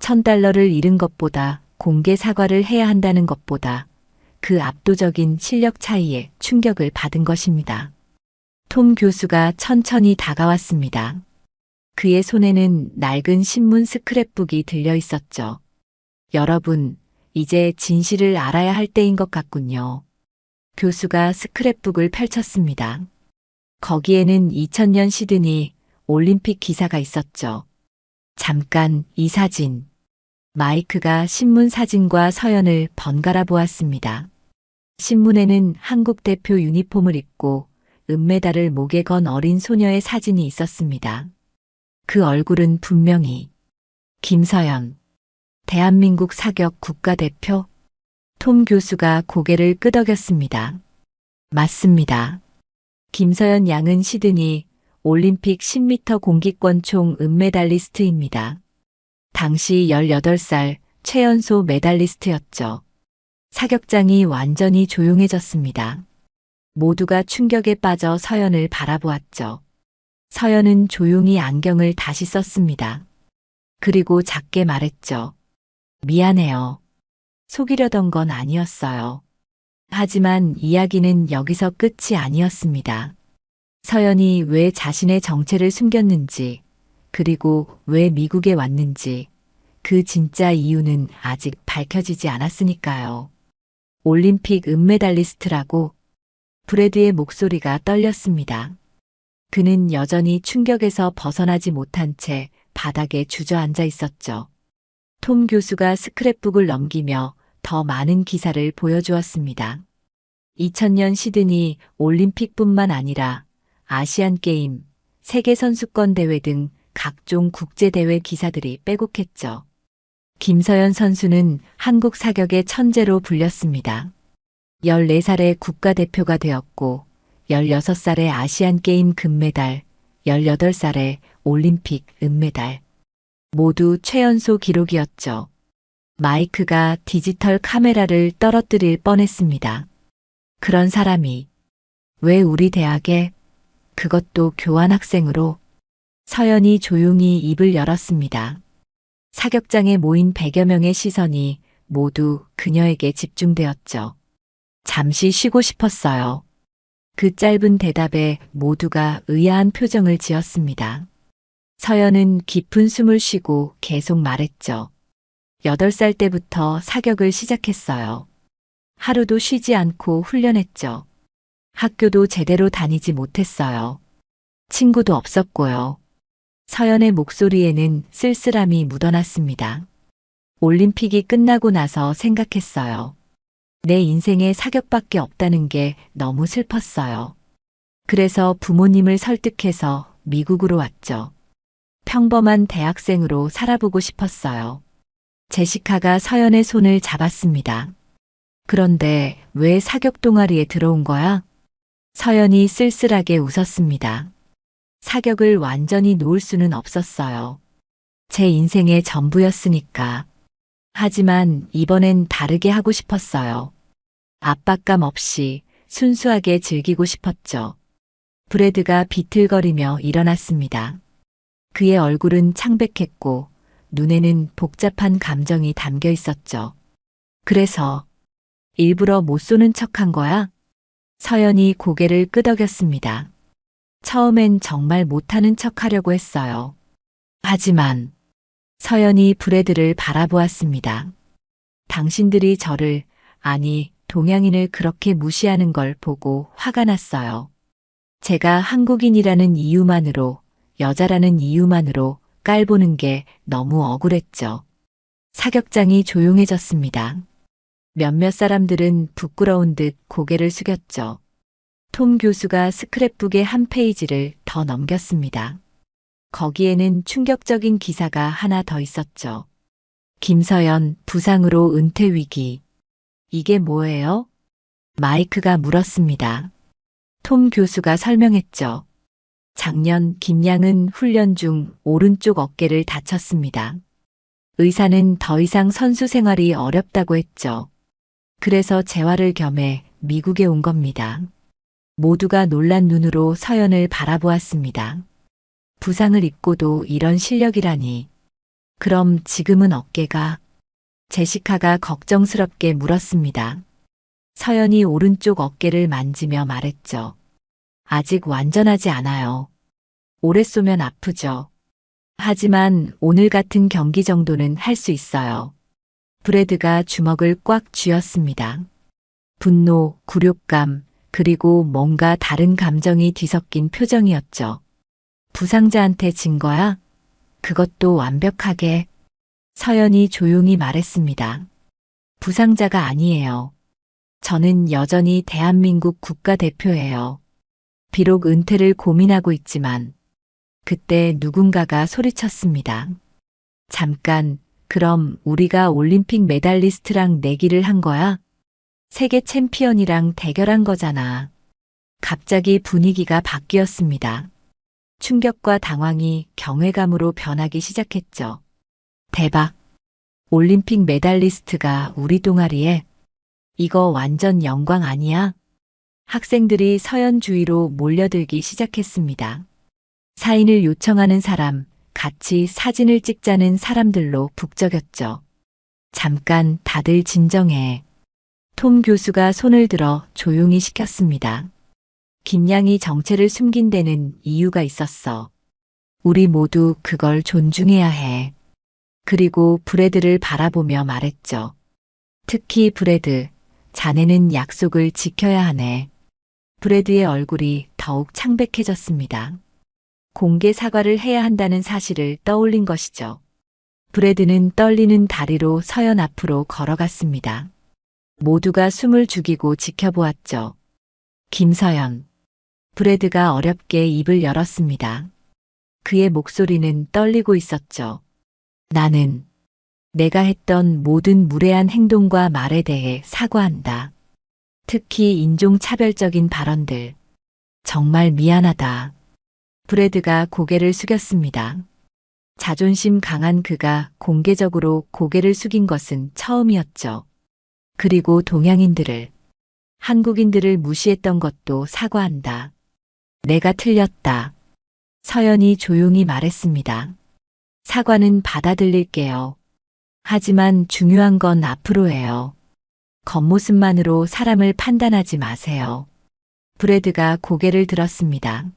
$1000를 잃은 것보다 공개 사과를 해야 한다는 것보다 그 압도적인 실력 차이에 충격을 받은 것입니다. 톰 교수가 천천히 다가왔습니다. 그의 손에는 낡은 신문 스크랩북이 들려 있었죠. 여러분, 이제 진실을 알아야 할 때인 것 같군요. 교수가 스크랩북을 펼쳤습니다. 거기에는 2000년 시드니 올림픽 기사가 있었죠. 잠깐 이 사진. 마이크가 신문 사진과 서연을 번갈아 보았습니다. 신문에는 한국 대표 유니폼을 입고 은메달을 목에 건 어린 소녀의 사진이 있었습니다. 그 얼굴은 분명히 김서연, 대한민국 사격 국가대표? 톰 교수가 고개를 끄덕였습니다. 맞습니다. 김서연 양은 시드니 올림픽 10m 공기권총 은메달리스트입니다. 당시 18살 최연소 메달리스트였죠. 사격장이 완전히 조용해졌습니다. 모두가 충격에 빠져 서연을 바라보았죠. 서연은 조용히 안경을 다시 썼습니다. 그리고 작게 말했죠. 미안해요. 속이려던 건 아니었어요. 하지만 이야기는 여기서 끝이 아니었습니다. 서연이 왜 자신의 정체를 숨겼는지, 그리고 왜 미국에 왔는지, 그 진짜 이유는 아직 밝혀지지 않았으니까요. 올림픽 은메달리스트라고. 브래드의 목소리가 떨렸습니다. 그는 여전히 충격에서 벗어나지 못한 채 바닥에 주저앉아 있었죠. 톰 교수가 스크랩북을 넘기며 더 많은 기사를 보여주었습니다. 2000년 시드니 올림픽뿐만 아니라 아시안게임, 세계선수권대회 등 각종 국제대회 기사들이 빼곡했죠. 김서연 선수는 한국 사격의 천재로 불렸습니다. 14살에 국가대표가 되었고 16살에 아시안게임 금메달, 18살에 올림픽 은메달. 모두 최연소 기록이었죠. 마이크가 디지털 카메라를 떨어뜨릴 뻔했습니다. 그런 사람이 왜 우리 대학에, 그것도 교환학생으로. 서연이 조용히 입을 열었습니다. 사격장에 모인 100여 명의 시선이 모두 그녀에게 집중되었죠. 잠시 쉬고 싶었어요. 그 짧은 대답에 모두가 의아한 표정을 지었습니다. 서연은 깊은 숨을 쉬고 계속 말했죠. 8살 때부터 사격을 시작했어요. 하루도 쉬지 않고 훈련했죠. 학교도 제대로 다니지 못했어요. 친구도 없었고요. 서연의 목소리에는 쓸쓸함이 묻어났습니다. 올림픽이 끝나고 나서 생각했어요. 내 인생에 사격밖에 없다는 게 너무 슬펐어요. 그래서 부모님을 설득해서 미국으로 왔죠. 평범한 대학생으로 살아보고 싶었어요. 제시카가 서연의 손을 잡았습니다. 그런데 왜 사격 동아리에 들어온 거야? 서연이 쓸쓸하게 웃었습니다. 사격을 완전히 놓을 수는 없었어요. 제 인생의 전부였으니까. 하지만 이번엔 다르게 하고 싶었어요. 압박감 없이 순수하게 즐기고 싶었죠. 브래드가 비틀거리며 일어났습니다. 그의 얼굴은 창백했고 눈에는 복잡한 감정이 담겨 있었죠. 그래서 일부러 못 쏘는 척한 거야? 서연이 고개를 끄덕였습니다. 처음엔 정말 못하는 척 하려고 했어요. 하지만 서연이 브래드를 바라보았습니다. 당신들이 저를, 아니, 동양인을 그렇게 무시하는 걸 보고 화가 났어요. 제가 한국인이라는 이유만으로, 여자라는 이유만으로 깔보는 게 너무 억울했죠. 사격장이 조용해졌습니다. 몇몇 사람들은 부끄러운 듯 고개를 숙였죠. 톰 교수가 스크랩북의 한 페이지를 더 넘겼습니다. 거기에는 충격적인 기사가 하나 더 있었죠. 김서연 부상으로 은퇴 위기. 이게 뭐예요? 마이크가 물었습니다. 톰 교수가 설명했죠. 작년 김양은 훈련 중 오른쪽 어깨를 다쳤습니다. 의사는 더 이상 선수 생활이 어렵다고 했죠. 그래서 재활을 겸해 미국에 온 겁니다. 모두가 놀란 눈으로 서연을 바라보았습니다. 부상을 입고도 이런 실력이라니. 그럼 지금은 어깨가? 제시카가 걱정스럽게 물었습니다. 서연이 오른쪽 어깨를 만지며 말했죠. 아직 완전하지 않아요. 오래 쏘면 아프죠. 하지만 오늘 같은 경기 정도는 할 수 있어요. 브래드가 주먹을 꽉 쥐었습니다. 분노, 굴욕감, 그리고 뭔가 다른 감정이 뒤섞인 표정이었죠. 부상자한테 진 거야? 그것도 완벽하게. 서연이 조용히 말했습니다. 부상자가 아니에요. 저는 여전히 대한민국 국가대표예요. 비록 은퇴를 고민하고 있지만 그때 누군가가 소리쳤습니다. 잠깐, 그럼 우리가 올림픽 메달리스트랑 내기를 한 거야? 세계 챔피언이랑 대결한 거잖아. 갑자기 분위기가 바뀌었습니다. 충격과 당황이 경외감으로 변하기 시작했죠. 대박! 올림픽 메달리스트가 우리 동아리에? 이거 완전 영광 아니야? 학생들이 서연 주위로 몰려들기 시작했습니다. 사인을 요청하는 사람, 같이 사진을 찍자는 사람들로 북적였죠. 잠깐 다들 진정해. 톰 교수가 손을 들어 조용히 시켰습니다. 김양이 정체를 숨긴 데는 이유가 있었어. 우리 모두 그걸 존중해야 해. 그리고 브래드를 바라보며 말했죠. 특히 브래드, 자네는 약속을 지켜야 하네. 브래드의 얼굴이 더욱 창백해졌습니다. 공개 사과를 해야 한다는 사실을 떠올린 것이죠. 브래드는 떨리는 다리로 서연 앞으로 걸어갔습니다. 모두가 숨을 죽이고 지켜보았죠. 김서연. 브래드가 어렵게 입을 열었습니다. 그의 목소리는 떨리고 있었죠. 나는 내가 했던 모든 무례한 행동과 말에 대해 사과한다. 특히 인종차별적인 발언들. 정말 미안하다. 브래드가 고개를 숙였습니다. 자존심 강한 그가 공개적으로 고개를 숙인 것은 처음이었죠. 그리고 동양인들을, 한국인들을 무시했던 것도 사과한다. 내가 틀렸다. 서연이 조용히 말했습니다. 사과는 받아들일게요. 하지만 중요한 건 앞으로예요. 겉모습만으로 사람을 판단하지 마세요. 브래드가 고개를 들었습니다.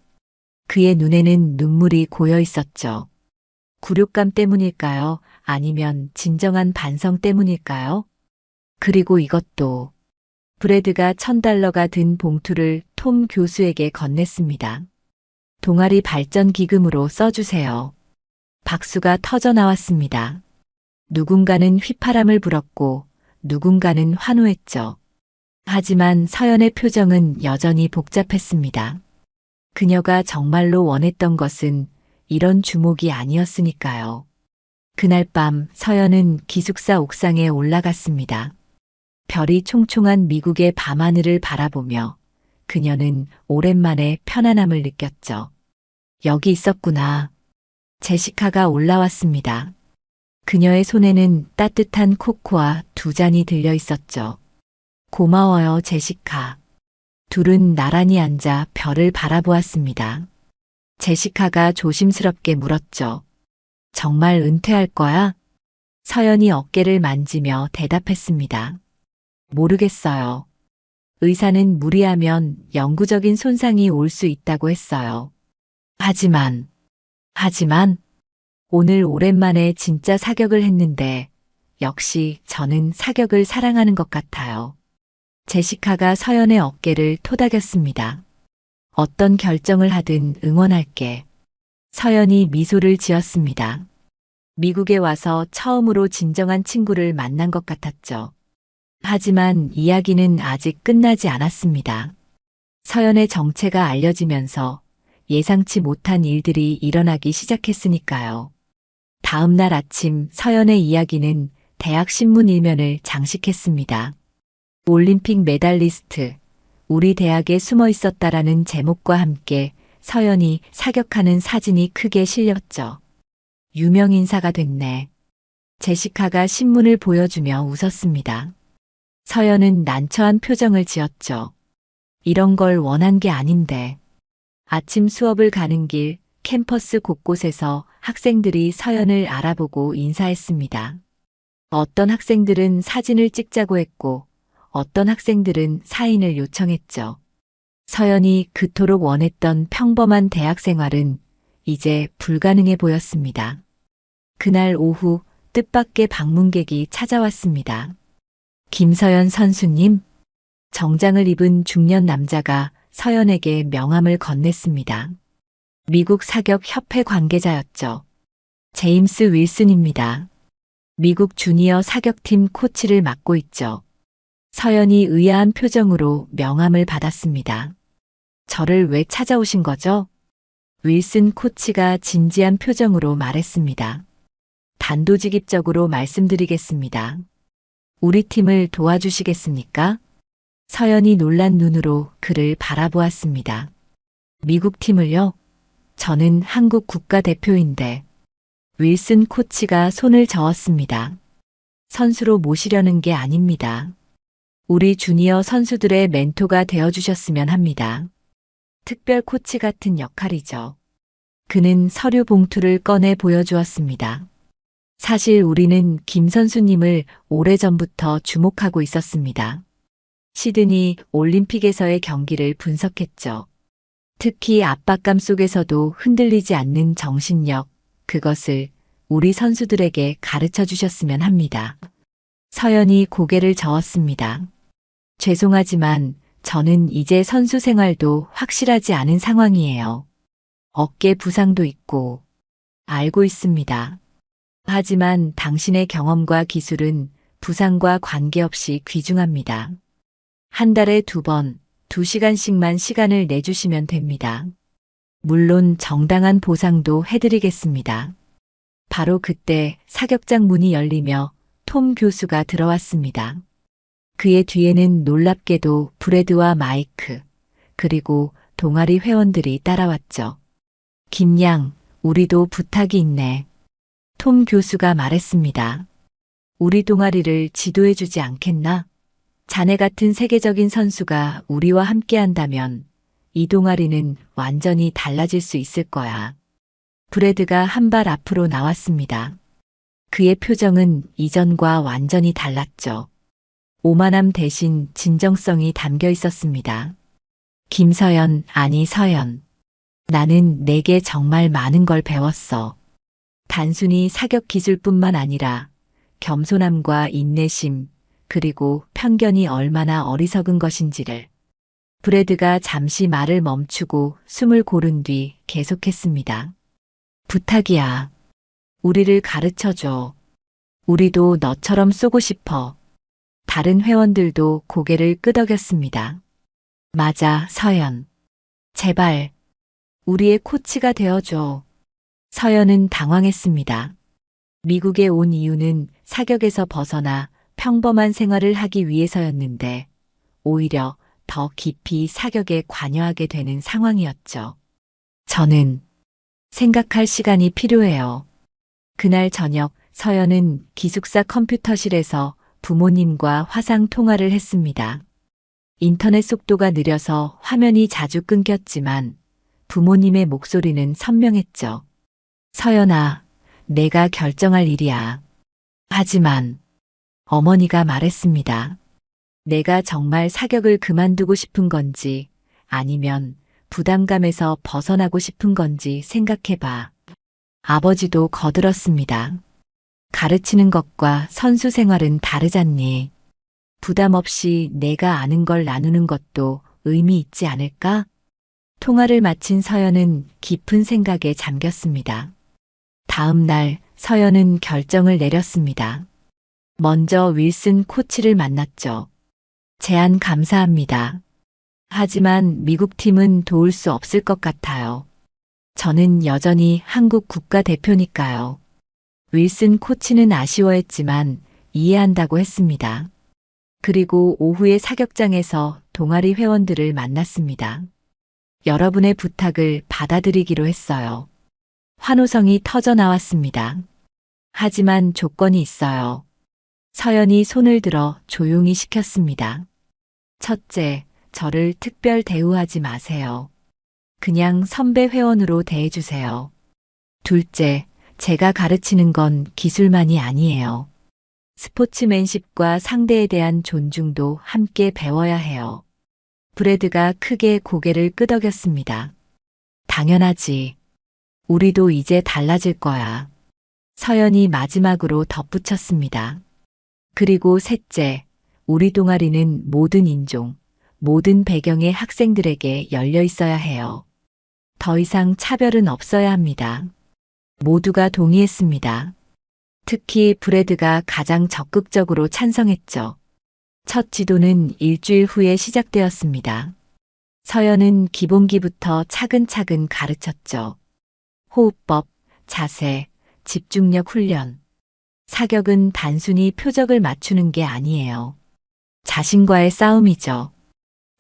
그의 눈에는 눈물이 고여 있었죠. 굴욕감 때문일까요? 아니면 진정한 반성 때문일까요? 그리고 이것도 브래드가 $1000가 든 봉투를 톰 교수에게 건넸습니다. 동아리 발전 기금으로 써주세요. 박수가 터져 나왔습니다. 누군가는 휘파람을 불었고 누군가는 환호했죠. 하지만 서연의 표정은 여전히 복잡했습니다. 그녀가 정말로 원했던 것은 이런 주목이 아니었으니까요. 그날 밤 서연은 기숙사 옥상에 올라갔습니다. 별이 총총한 미국의 밤하늘을 바라보며 그녀는 오랜만에 편안함을 느꼈죠. 여기 있었구나. 제시카가 올라왔습니다. 그녀의 손에는 따뜻한 코코아 2잔이 들려 있었죠. 고마워요, 제시카. 둘은 나란히 앉아 별을 바라보았습니다. 제시카가 조심스럽게 물었죠. 정말 은퇴할 거야? 서연이 어깨를 만지며 대답했습니다. 모르겠어요. 의사는 무리하면 영구적인 손상이 올 수 있다고 했어요. 하지만 오늘 오랜만에 진짜 사격을 했는데 역시 저는 사격을 사랑하는 것 같아요. 제시카가 서연의 어깨를 토닥였습니다. 어떤 결정을 하든 응원할게. 서연이 미소를 지었습니다. 미국에 와서 처음으로 진정한 친구를 만난 것 같았죠. 하지만 이야기는 아직 끝나지 않았습니다. 서연의 정체가 알려지면서 예상치 못한 일들이 일어나기 시작했으니까요. 다음 날 아침 서연의 이야기는 대학 신문 일면을 장식했습니다. 올림픽 메달리스트, 우리 대학에 숨어 있었다라는 제목과 함께 서연이 사격하는 사진이 크게 실렸죠. 유명 인사가 됐네. 제시카가 신문을 보여주며 웃었습니다. 서연은 난처한 표정을 지었죠. 이런 걸 원한 게 아닌데. 아침 수업을 가는 길 캠퍼스 곳곳에서 학생들이 서연을 알아보고 인사했습니다. 어떤 학생들은 사진을 찍자고 했고 어떤 학생들은 사인을 요청했죠. 서연이 그토록 원했던 평범한 대학 생활은 이제 불가능해 보였습니다. 그날 오후 뜻밖의 방문객이 찾아왔습니다. 김서연 선수님, 정장을 입은 중년 남자가 서연에게 명함을 건넸습니다. 미국 사격 협회 관계자였죠. 제임스 윌슨입니다. 미국 주니어 사격팀 코치를 맡고 있죠. 서연이 의아한 표정으로 명함을 받았습니다. 저를 왜 찾아오신 거죠? 윌슨 코치가 진지한 표정으로 말했습니다. 단도직입적으로 말씀드리겠습니다. 우리 팀을 도와주시겠습니까? 서연이 놀란 눈으로 그를 바라보았습니다. 미국 팀을요? 저는 한국 국가대표인데. 윌슨 코치가 손을 저었습니다. 선수로 모시려는 게 아닙니다. 우리 주니어 선수들의 멘토가 되어주셨으면 합니다. 특별 코치 같은 역할이죠. 그는 서류 봉투를 꺼내 보여주었습니다. 사실 우리는 김 선수님을 오래전부터 주목하고 있었습니다. 시드니 올림픽에서의 경기를 분석했죠. 특히 압박감 속에서도 흔들리지 않는 정신력, 그것을 우리 선수들에게 가르쳐 주셨으면 합니다. 서연이 고개를 저었습니다. 죄송하지만 저는 이제 선수 생활도 확실하지 않은 상황이에요. 어깨 부상도 있고 알고 있습니다. 하지만 당신의 경험과 기술은 부상과 관계없이 귀중합니다. 한 달에 2번, 2시간씩만 시간을 내주시면 됩니다. 물론 정당한 보상도 해드리겠습니다. 바로 그때 사격장 문이 열리며 톰 교수가 들어왔습니다. 그의 뒤에는 놀랍게도 브래드와 마이크, 그리고 동아리 회원들이 따라왔죠. 김양, 우리도 부탁이 있네. 톰 교수가 말했습니다. 우리 동아리를 지도해주지 않겠나? 자네 같은 세계적인 선수가 우리와 함께 한다면 이 동아리는 완전히 달라질 수 있을 거야. 브래드가 한 발 앞으로 나왔습니다. 그의 표정은 이전과 완전히 달랐죠. 오만함 대신 진정성이 담겨 있었습니다. 김서연, 아니 서연. 나는 내게 정말 많은 걸 배웠어. 단순히 사격 기술뿐만 아니라 겸손함과 인내심, 그리고 편견이 얼마나 어리석은 것인지를. 브래드가 잠시 말을 멈추고 숨을 고른 뒤 계속했습니다. 부탁이야. 우리를 가르쳐줘. 우리도 너처럼 쏘고 싶어. 다른 회원들도 고개를 끄덕였습니다. 맞아, 서연. 제발, 우리의 코치가 되어줘. 서연은 당황했습니다. 미국에 온 이유는 사격에서 벗어나 평범한 생활을 하기 위해서였는데, 오히려 더 깊이 사격에 관여하게 되는 상황이었죠. 저는 생각할 시간이 필요해요. 그날 저녁 서연은 기숙사 컴퓨터실에서 부모님과 화상 통화를 했습니다. 인터넷 속도가 느려서 화면이 자주 끊겼지만 부모님의 목소리는 선명했죠. 서연아, 내가 결정할 일이야. 하지만 어머니가 말했습니다. 내가 정말 사격을 그만두고 싶은 건지 아니면 부담감에서 벗어나고 싶은 건지 생각해봐. 아버지도 거들었습니다. 가르치는 것과 선수 생활은 다르잖니. 부담 없이 내가 아는 걸 나누는 것도 의미 있지 않을까? 통화를 마친 서연은 깊은 생각에 잠겼습니다. 다음 날 서연은 결정을 내렸습니다. 먼저 윌슨 코치를 만났죠. 제안 감사합니다. 하지만 미국 팀은 도울 수 없을 것 같아요. 저는 여전히 한국 국가대표니까요. 윌슨 코치는 아쉬워했지만 이해한다고 했습니다. 그리고 오후에 사격장에서 동아리 회원들을 만났습니다. 여러분의 부탁을 받아들이기로 했어요. 환호성이 터져 나왔습니다. 하지만 조건이 있어요. 서연이 손을 들어 조용히 시켰습니다. 첫째, 저를 특별 대우하지 마세요. 그냥 선배 회원으로 대해주세요. 둘째, 제가 가르치는 건 기술만이 아니에요. 스포츠맨십과 상대에 대한 존중도 함께 배워야 해요. 브래드가 크게 고개를 끄덕였습니다. 당연하지. 우리도 이제 달라질 거야. 서연이 마지막으로 덧붙였습니다. 그리고 셋째, 우리 동아리는 모든 인종, 모든 배경의 학생들에게 열려 있어야 해요. 더 이상 차별은 없어야 합니다. 모두가 동의했습니다. 특히 브래드가 가장 적극적으로 찬성했죠. 첫 지도는 일주일 후에 시작되었습니다. 서연은 기본기부터 차근차근 가르쳤죠. 호흡법, 자세, 집중력 훈련. 사격은 단순히 표적을 맞추는 게 아니에요. 자신과의 싸움이죠.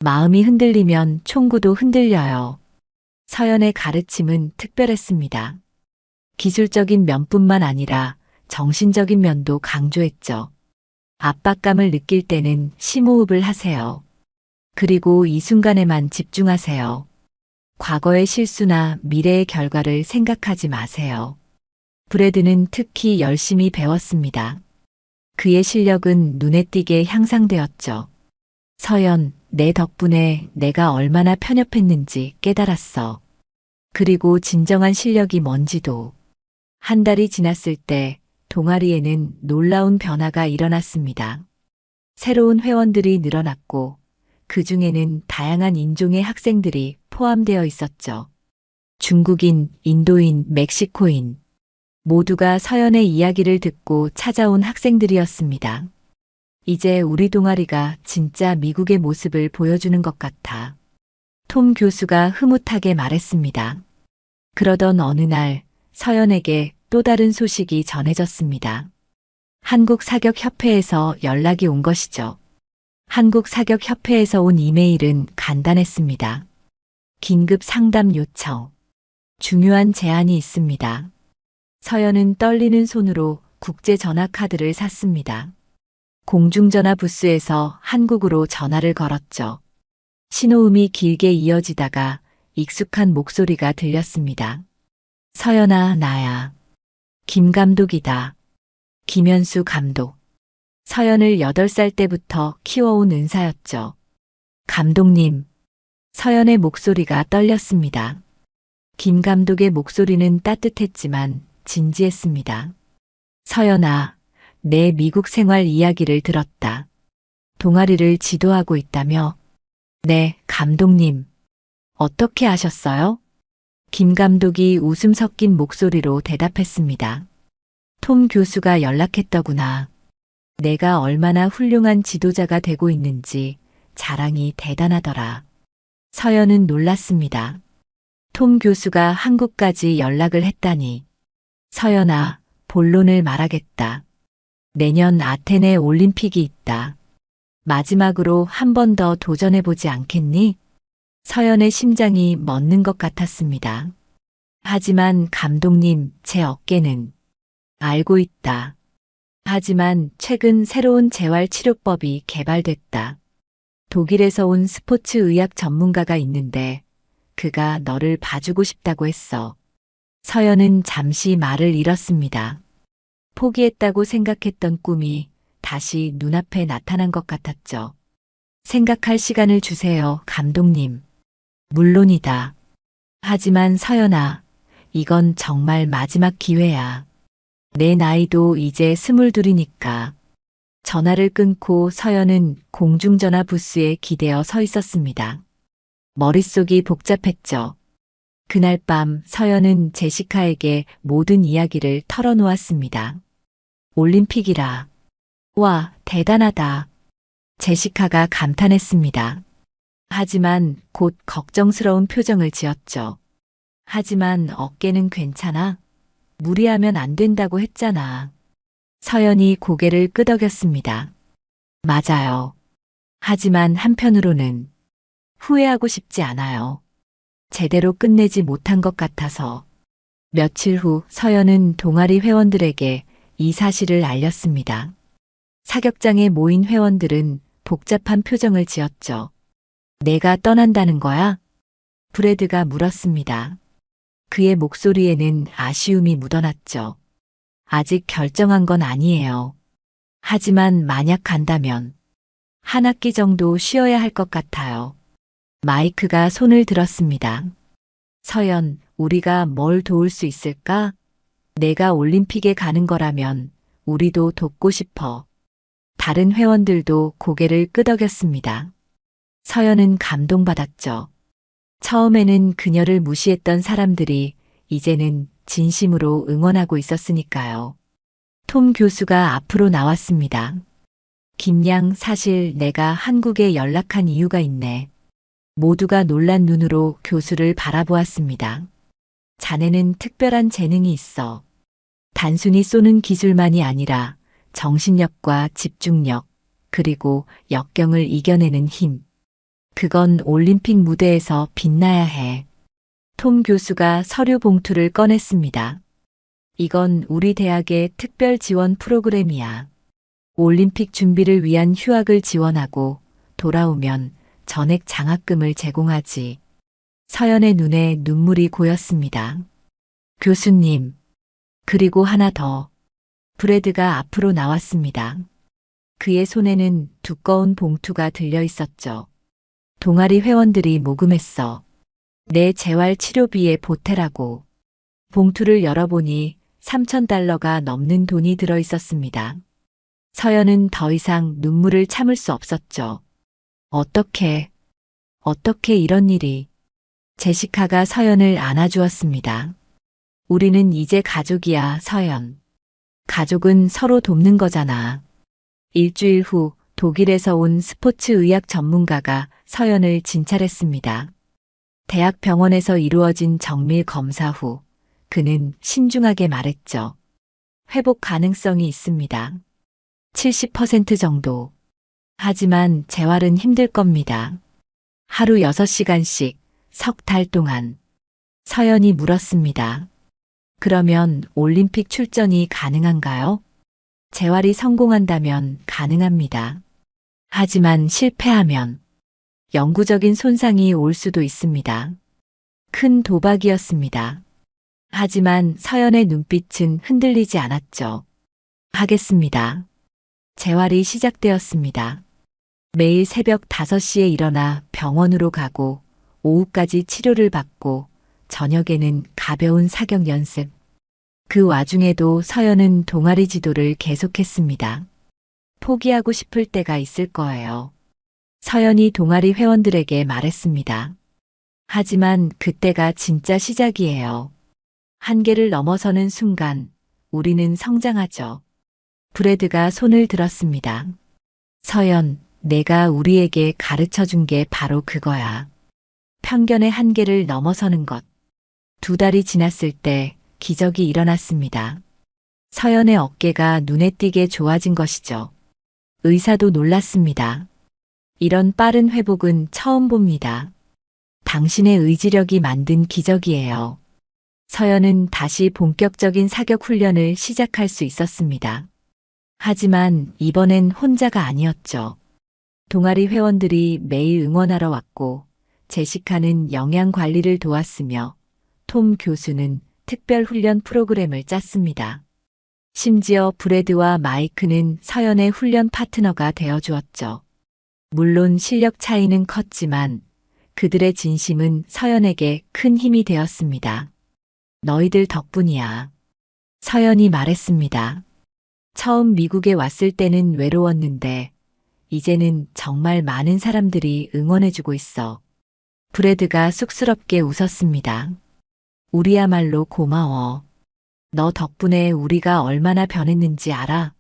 마음이 흔들리면 총구도 흔들려요. 서연의 가르침은 특별했습니다. 기술적인 면뿐만 아니라 정신적인 면도 강조했죠. 압박감을 느낄 때는 심호흡을 하세요. 그리고 이 순간에만 집중하세요. 과거의 실수나 미래의 결과를 생각하지 마세요. 브래드는 특히 열심히 배웠습니다. 그의 실력은 눈에 띄게 향상되었죠. 서연, 내 덕분에 내가 얼마나 편협했는지 깨달았어. 그리고 진정한 실력이 뭔지도. 한 달이 지났을 때 동아리에는 놀라운 변화가 일어났습니다. 새로운 회원들이 늘어났고 그 중에는 다양한 인종의 학생들이 포함되어 있었죠. 중국인, 인도인, 멕시코인. 모두가 서연의 이야기를 듣고 찾아온 학생들이었습니다. 이제 우리 동아리가 진짜 미국의 모습을 보여주는 것 같아. 톰 교수가 흐뭇하게 말했습니다. 그러던 어느 날 서연에게 또 다른 소식이 전해졌습니다. 한국사격협회에서 연락이 온 것이죠. 한국사격협회에서 온 이메일은 간단했습니다. 긴급 상담 요청. 중요한 제안이 있습니다. 서연은 떨리는 손으로 국제전화 카드를 샀습니다. 공중전화 부스에서 한국으로 전화를 걸었죠. 신호음이 길게 이어지다가 익숙한 목소리가 들렸습니다. 서연아, 나야. 김 감독이다. 김현수 감독. 서연을 8살 때부터 키워온 은사였죠. 감독님. 서연의 목소리가 떨렸습니다. 김 감독의 목소리는 따뜻했지만 진지했습니다. 서연아, 내 미국 생활 이야기를 들었다. 동아리를 지도하고 있다며? 네, 감독님. 어떻게 아셨어요? 김 감독이 웃음 섞인 목소리로 대답했습니다. 톰 교수가 연락했더구나. 내가 얼마나 훌륭한 지도자가 되고 있는지 자랑이 대단하더라. 서연은 놀랐습니다. 톰 교수가 한국까지 연락을 했다니. 서연아, 본론을 말하겠다. 내년 아테네 올림픽이 있다. 마지막으로 한 번 더 도전해보지 않겠니? 서연의 심장이 멎는 것 같았습니다. 하지만 감독님, 제 어깨는. 알고 있다. 하지만 최근 새로운 재활치료법이 개발됐다. 독일에서 온 스포츠 의학 전문가가 있는데 그가 너를 봐주고 싶다고 했어. 서연은 잠시 말을 잃었습니다. 포기했다고 생각했던 꿈이 다시 눈앞에 나타난 것 같았죠. 생각할 시간을 주세요, 감독님. 물론이다. 하지만 서연아, 이건 정말 마지막 기회야. 내 나이도 이제 22이니까. 전화를 끊고 서연은 공중전화 부스에 기대어 서 있었습니다. 머릿속이 복잡했죠. 그날 밤 서연은 제시카에게 모든 이야기를 털어놓았습니다. 올림픽이라. 와, 대단하다. 제시카가 감탄했습니다. 하지만 곧 걱정스러운 표정을 지었죠. 하지만 어깨는 괜찮아? 무리하면 안 된다고 했잖아. 서연이 고개를 끄덕였습니다. 맞아요. 하지만 한편으로는 후회하고 싶지 않아요. 제대로 끝내지 못한 것 같아서. 며칠 후 서연은 동아리 회원들에게 이 사실을 알렸습니다. 사격장에 모인 회원들은 복잡한 표정을 지었죠. 내가 떠난다는 거야? 브래드가 물었습니다. 그의 목소리에는 아쉬움이 묻어났죠. 아직 결정한 건 아니에요. 하지만 만약 간다면 한 학기 정도 쉬어야 할 것 같아요. 마이크가 손을 들었습니다. 서연, 우리가 뭘 도울 수 있을까? 내가 올림픽에 가는 거라면 우리도 돕고 싶어. 다른 회원들도 고개를 끄덕였습니다. 서연은 감동받았죠. 처음에는 그녀를 무시했던 사람들이 이제는 진심으로 응원하고 있었으니까요. 톰 교수가 앞으로 나왔습니다. 김양, 사실 내가 한국에 연락한 이유가 있네. 모두가 놀란 눈으로 교수를 바라보았습니다. 자네는 특별한 재능이 있어. 단순히 쏘는 기술만이 아니라 정신력과 집중력, 그리고 역경을 이겨내는 힘. 그건 올림픽 무대에서 빛나야 해. 톰 교수가 서류 봉투를 꺼냈습니다. 이건 우리 대학의 특별 지원 프로그램이야. 올림픽 준비를 위한 휴학을 지원하고 돌아오면 전액 장학금을 제공하지. 서연의 눈에 눈물이 고였습니다. 교수님. 그리고 하나 더. 브래드가 앞으로 나왔습니다. 그의 손에는 두꺼운 봉투가 들려 있었죠. 동아리 회원들이 모금했어. 내 재활 치료비에 보태라고. 봉투를 열어보니 $3,000가 넘는 돈이 들어 있었습니다. 서연은 더 이상 눈물을 참을 수 없었죠. 어떻게 이런 일이. 제시카가 서연을 안아주었습니다. 우리는 이제 가족이야, 서연. 가족은 서로 돕는 거잖아. 일주일 후 독일에서 온 스포츠 의학 전문가가 서연을 진찰했습니다. 대학 병원에서 이루어진 정밀 검사 후 그는 신중하게 말했죠. 회복 가능성이 있습니다. 70% 정도. 하지만 재활은 힘들 겁니다. 하루 6시간씩 석 달 동안. 서연이 물었습니다. 그러면 올림픽 출전이 가능한가요? 재활이 성공한다면 가능합니다. 하지만 실패하면 영구적인 손상이 올 수도 있습니다. 큰 도박이었습니다. 하지만 서연의 눈빛은 흔들리지 않았죠. 하겠습니다. 재활이 시작되었습니다. 매일 새벽 5시에 일어나 병원으로 가고 오후까지 치료를 받고 저녁에는 가벼운 사격 연습. 그 와중에도 서연은 동아리 지도를 계속했습니다. 포기하고 싶을 때가 있을 거예요. 서연이 동아리 회원들에게 말했습니다. 하지만 그때가 진짜 시작이에요. 한계를 넘어서는 순간 우리는 성장하죠. 브래드가 손을 들었습니다. 서연, 내가 우리에게 가르쳐 준 게 바로 그거야. 편견의 한계를 넘어서는 것. 2달이 지났을 때 기적이 일어났습니다. 서연의 어깨가 눈에 띄게 좋아진 것이죠. 의사도 놀랐습니다. 이런 빠른 회복은 처음 봅니다. 당신의 의지력이 만든 기적이에요. 서연은 다시 본격적인 사격 훈련을 시작할 수 있었습니다. 하지만 이번엔 혼자가 아니었죠. 동아리 회원들이 매일 응원하러 왔고, 제시카는 영양 관리를 도왔으며, 톰 교수는 특별 훈련 프로그램을 짰습니다. 심지어 브래드와 마이크는 서연의 훈련 파트너가 되어 주었죠. 물론 실력 차이는 컸지만 그들의 진심은 서연에게 큰 힘이 되었습니다. 너희들 덕분이야. 서연이 말했습니다. 처음 미국에 왔을 때는 외로웠는데 이제는 정말 많은 사람들이 응원해주고 있어. 브래드가 쑥스럽게 웃었습니다. 우리야말로 고마워. 너 덕분에 우리가 얼마나 변했는지 알아?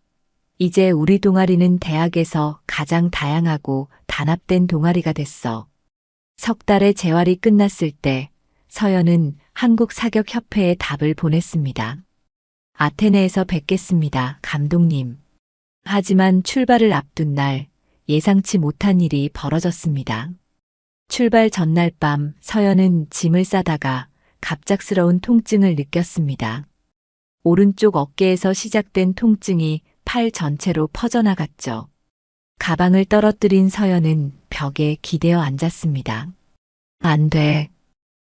이제 우리 동아리는 대학에서 가장 다양하고 단합된 동아리가 됐어. 3달의 재활이 끝났을 때 서연은 한국사격협회에 답을 보냈습니다. 아테네에서 뵙겠습니다, 감독님. 하지만 출발을 앞둔 날 예상치 못한 일이 벌어졌습니다. 출발 전날 밤 서연은 짐을 싸다가 갑작스러운 통증을 느꼈습니다. 오른쪽 어깨에서 시작된 통증이 팔 전체로 퍼져나갔죠. 가방을 떨어뜨린 서연은 벽에 기대어 앉았습니다. 안 돼.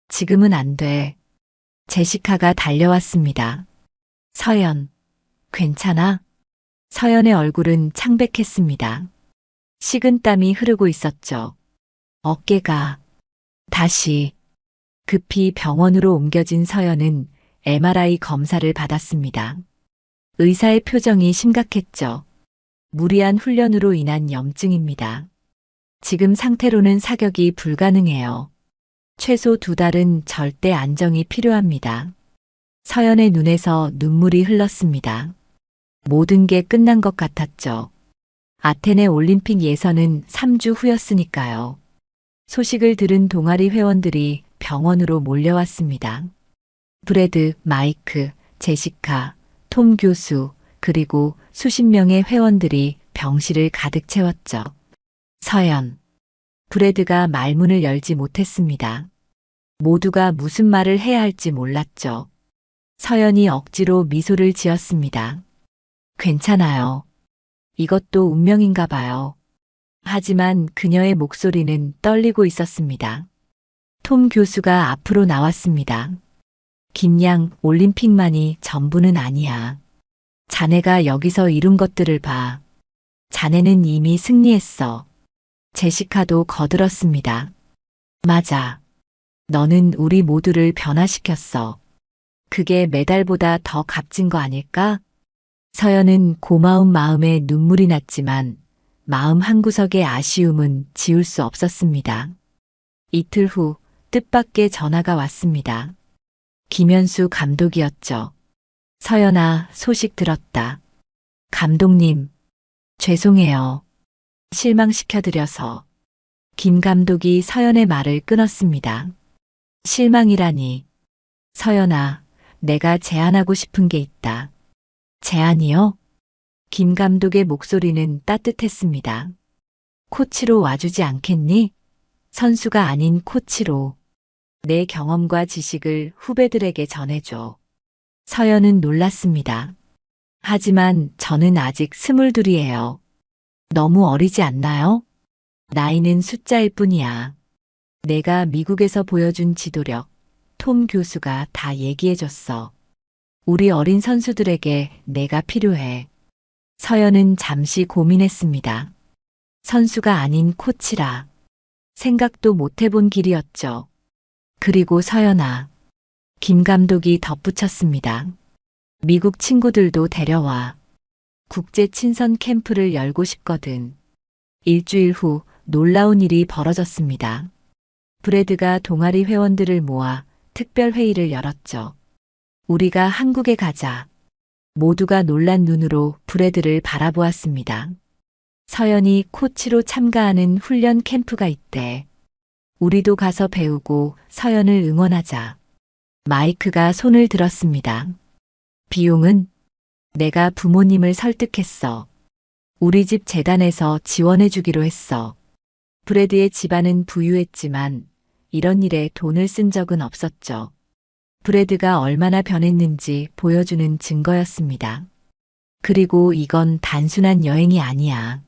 지금은 안 돼. 제시카가 달려왔습니다. 서연, 괜찮아? 서연의 얼굴은 창백했습니다. 식은땀이 흐르고 있었죠. 어깨가 다시 급히 병원으로 옮겨진 서연은 MRI 검사를 받았습니다. 의사의 표정이 심각했죠. 무리한 훈련으로 인한 염증입니다. 지금 상태로는 사격이 불가능해요. 최소 2달은 절대 안정이 필요합니다. 서연의 눈에서 눈물이 흘렀습니다. 모든 게 끝난 것 같았죠. 아테네 올림픽 예선은 3주 후였으니까요. 소식을 들은 동아리 회원들이 병원으로 몰려왔습니다. 브래드, 마이크, 제시카, 톰 교수, 그리고 수십 명의 회원들이 병실을 가득 채웠죠. 서연. 브래드가 말문을 열지 못했습니다. 모두가 무슨 말을 해야 할지 몰랐죠. 서연이 억지로 미소를 지었습니다. 괜찮아요. 이것도 운명인가 봐요. 하지만 그녀의 목소리는 떨리고 있었습니다. 톰 교수가 앞으로 나왔습니다. 김양, 올림픽만이 전부는 아니야. 자네가 여기서 이룬 것들을 봐. 자네는 이미 승리했어. 제시카도 거들었습니다. 맞아. 너는 우리 모두를 변화시켰어. 그게 메달보다 더 값진 거 아닐까? 서연은 고마운 마음에 눈물이 났지만 마음 한구석의 아쉬움은 지울 수 없었습니다. 이틀 후 뜻밖의 전화가 왔습니다. 김현수 감독이었죠. 서연아, 소식 들었다. 감독님, 죄송해요. 실망시켜드려서. 김 감독이 서연의 말을 끊었습니다. 실망이라니. 서연아, 내가 제안하고 싶은 게 있다. 제안이요? 김 감독의 목소리는 따뜻했습니다. 코치로 와주지 않겠니? 선수가 아닌 코치로. 내 경험과 지식을 후배들에게 전해줘. 서연은 놀랐습니다. 하지만 저는 아직 22이에요. 너무 어리지 않나요? 나이는 숫자일 뿐이야. 내가 미국에서 보여준 지도력, 톰 교수가 다 얘기해줬어. 우리 어린 선수들에게 내가 필요해. 서연은 잠시 고민했습니다. 선수가 아닌 코치라. 생각도 못 해본 길이었죠. 그리고 서연아. 김 감독이 덧붙였습니다. 미국 친구들도 데려와. 국제 친선 캠프를 열고 싶거든. 일주일 후 놀라운 일이 벌어졌습니다. 브래드가 동아리 회원들을 모아 특별 회의를 열었죠. 우리가 한국에 가자. 모두가 놀란 눈으로 브래드를 바라보았습니다. 서연이 코치로 참가하는 훈련 캠프가 있대. 우리도 가서 배우고 서연을 응원하자. 마이크가 손을 들었습니다. 비용은? 내가 부모님을 설득했어. 우리 집 재단에서 지원해 주기로 했어. 브래드의 집안은 부유했지만 이런 일에 돈을 쓴 적은 없었죠. 브래드가 얼마나 변했는지 보여주는 증거였습니다. 그리고 이건 단순한 여행이 아니야.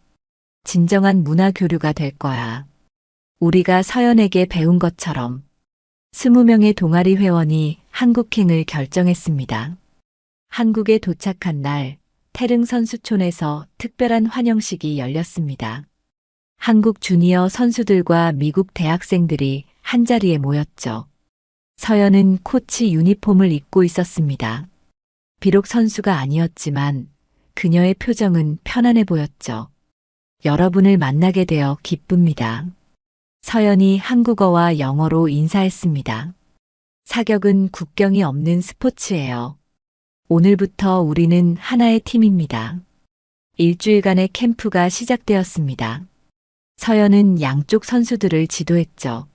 진정한 문화 교류가 될 거야. 우리가 서연에게 배운 것처럼 20명의 동아리 회원이 한국행을 결정했습니다. 한국에 도착한 날 태릉 선수촌에서 특별한 환영식이 열렸습니다. 한국 주니어 선수들과 미국 대학생들이 한자리에 모였죠. 서연은 코치 유니폼을 입고 있었습니다. 비록 선수가 아니었지만 그녀의 표정은 편안해 보였죠. 여러분을 만나게 되어 기쁩니다. 서연이 한국어와 영어로 인사했습니다. 사격은 국경이 없는 스포츠예요. 오늘부터 우리는 하나의 팀입니다. 일주일간의 캠프가 시작되었습니다. 서연은 양쪽 선수들을 지도했죠.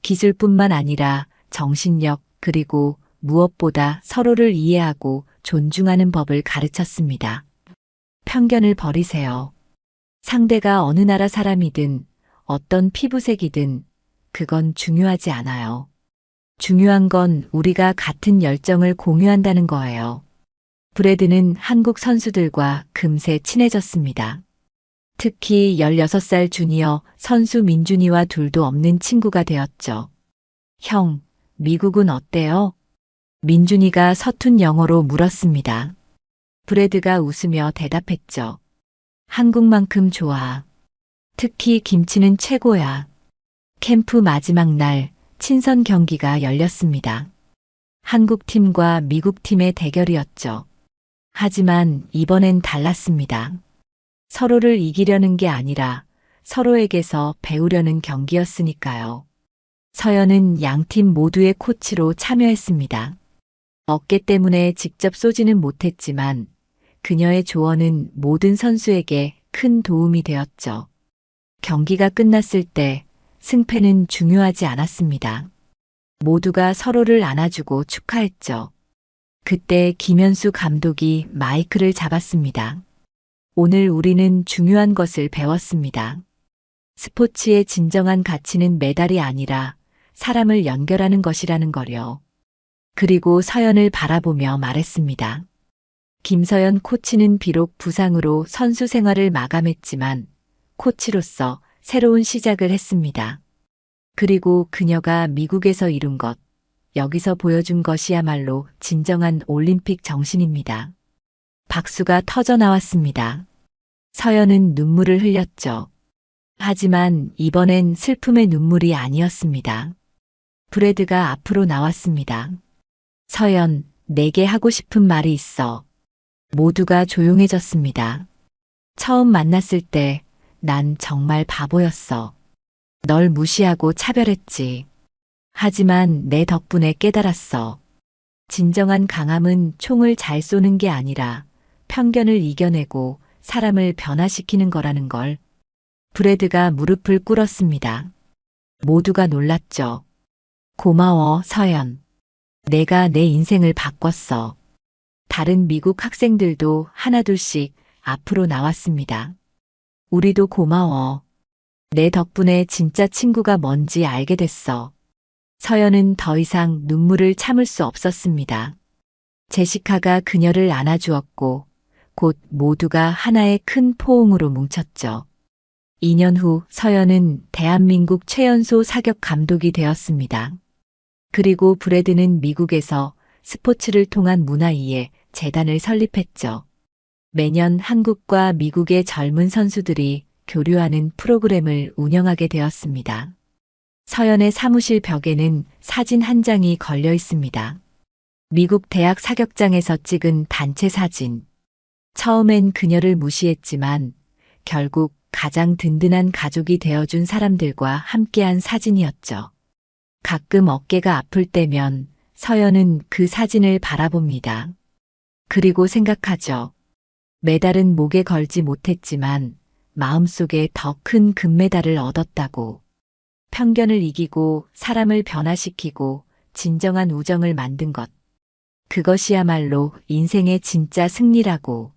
기술뿐만 아니라 정신력 그리고 무엇보다 서로를 이해하고 존중하는 법을 가르쳤습니다. 편견을 버리세요. 상대가 어느 나라 사람이든 어떤 피부색이든 그건 중요하지 않아요. 중요한 건 우리가 같은 열정을 공유한다는 거예요. 브래드는 한국 선수들과 금세 친해졌습니다. 특히 16살 주니어 선수 민준이와 둘도 없는 친구가 되었죠. 형, 미국은 어때요? 민준이가 서툰 영어로 물었습니다. 브래드가 웃으며 대답했죠. 한국만큼 좋아. 특히 김치는 최고야. 캠프 마지막 날 친선 경기가 열렸습니다. 한국 팀과 미국 팀의 대결이었죠. 하지만 이번엔 달랐습니다. 서로를 이기려는 게 아니라 서로에게서 배우려는 경기였으니까요. 서연은 양팀 모두의 코치로 참여했습니다. 어깨 때문에 직접 쏘지는 못했지만 그녀의 조언은 모든 선수에게 큰 도움이 되었죠. 경기가 끝났을 때 승패는 중요하지 않았습니다. 모두가 서로를 안아주고 축하했죠. 그때 김현수 감독이 마이크를 잡았습니다. 오늘 우리는 중요한 것을 배웠습니다. 스포츠의 진정한 가치는 메달이 아니라 사람을 연결하는 것이라는 거요. 그리고 서연을 바라보며 말했습니다. 김서연 코치는 비록 부상으로 선수 생활을 마감했지만 코치로서 새로운 시작을 했습니다. 그리고 그녀가 미국에서 이룬 것, 여기서 보여준 것이야말로 진정한 올림픽 정신입니다. 박수가 터져 나왔습니다. 서연은 눈물을 흘렸죠. 하지만 이번엔 슬픔의 눈물이 아니었습니다. 브래드가 앞으로 나왔습니다. 서연, 내게 하고 싶은 말이 있어. 모두가 조용해졌습니다. 처음 만났을 때 난 정말 바보였어. 널 무시하고 차별했지. 하지만 내 덕분에 깨달았어. 진정한 강함은 총을 잘 쏘는 게 아니라 편견을 이겨내고 사람을 변화시키는 거라는 걸. 브래드가 무릎을 꿇었습니다. 모두가 놀랐죠. 고마워, 서연. 내가 내 인생을 바꿨어. 다른 미국 학생들도 하나둘씩 앞으로 나왔습니다. 우리도 고마워. 내 덕분에 진짜 친구가 뭔지 알게 됐어. 서연은 더 이상 눈물을 참을 수 없었습니다. 제시카가 그녀를 안아주었고 곧 모두가 하나의 큰 포옹으로 뭉쳤죠. 2년 후 서연은 대한민국 최연소 사격 감독이 되었습니다. 그리고 브래드는 미국에서 스포츠를 통한 문화 이해 재단을 설립했죠. 매년 한국과 미국의 젊은 선수들이 교류하는 프로그램을 운영하게 되었습니다. 서연의 사무실 벽에는 사진 한 장이 걸려 있습니다. 미국 대학 사격장에서 찍은 단체 사진. 처음엔 그녀를 무시했지만 결국 가장 든든한 가족이 되어준 사람들과 함께한 사진이었죠. 가끔 어깨가 아플 때면 서연은 그 사진을 바라봅니다. 그리고 생각하죠. 메달은 목에 걸지 못했지만 마음속에 더 큰 금메달을 얻었다고. 편견을 이기고 사람을 변화시키고 진정한 우정을 만든 것. 그것이야말로 인생의 진짜 승리라고.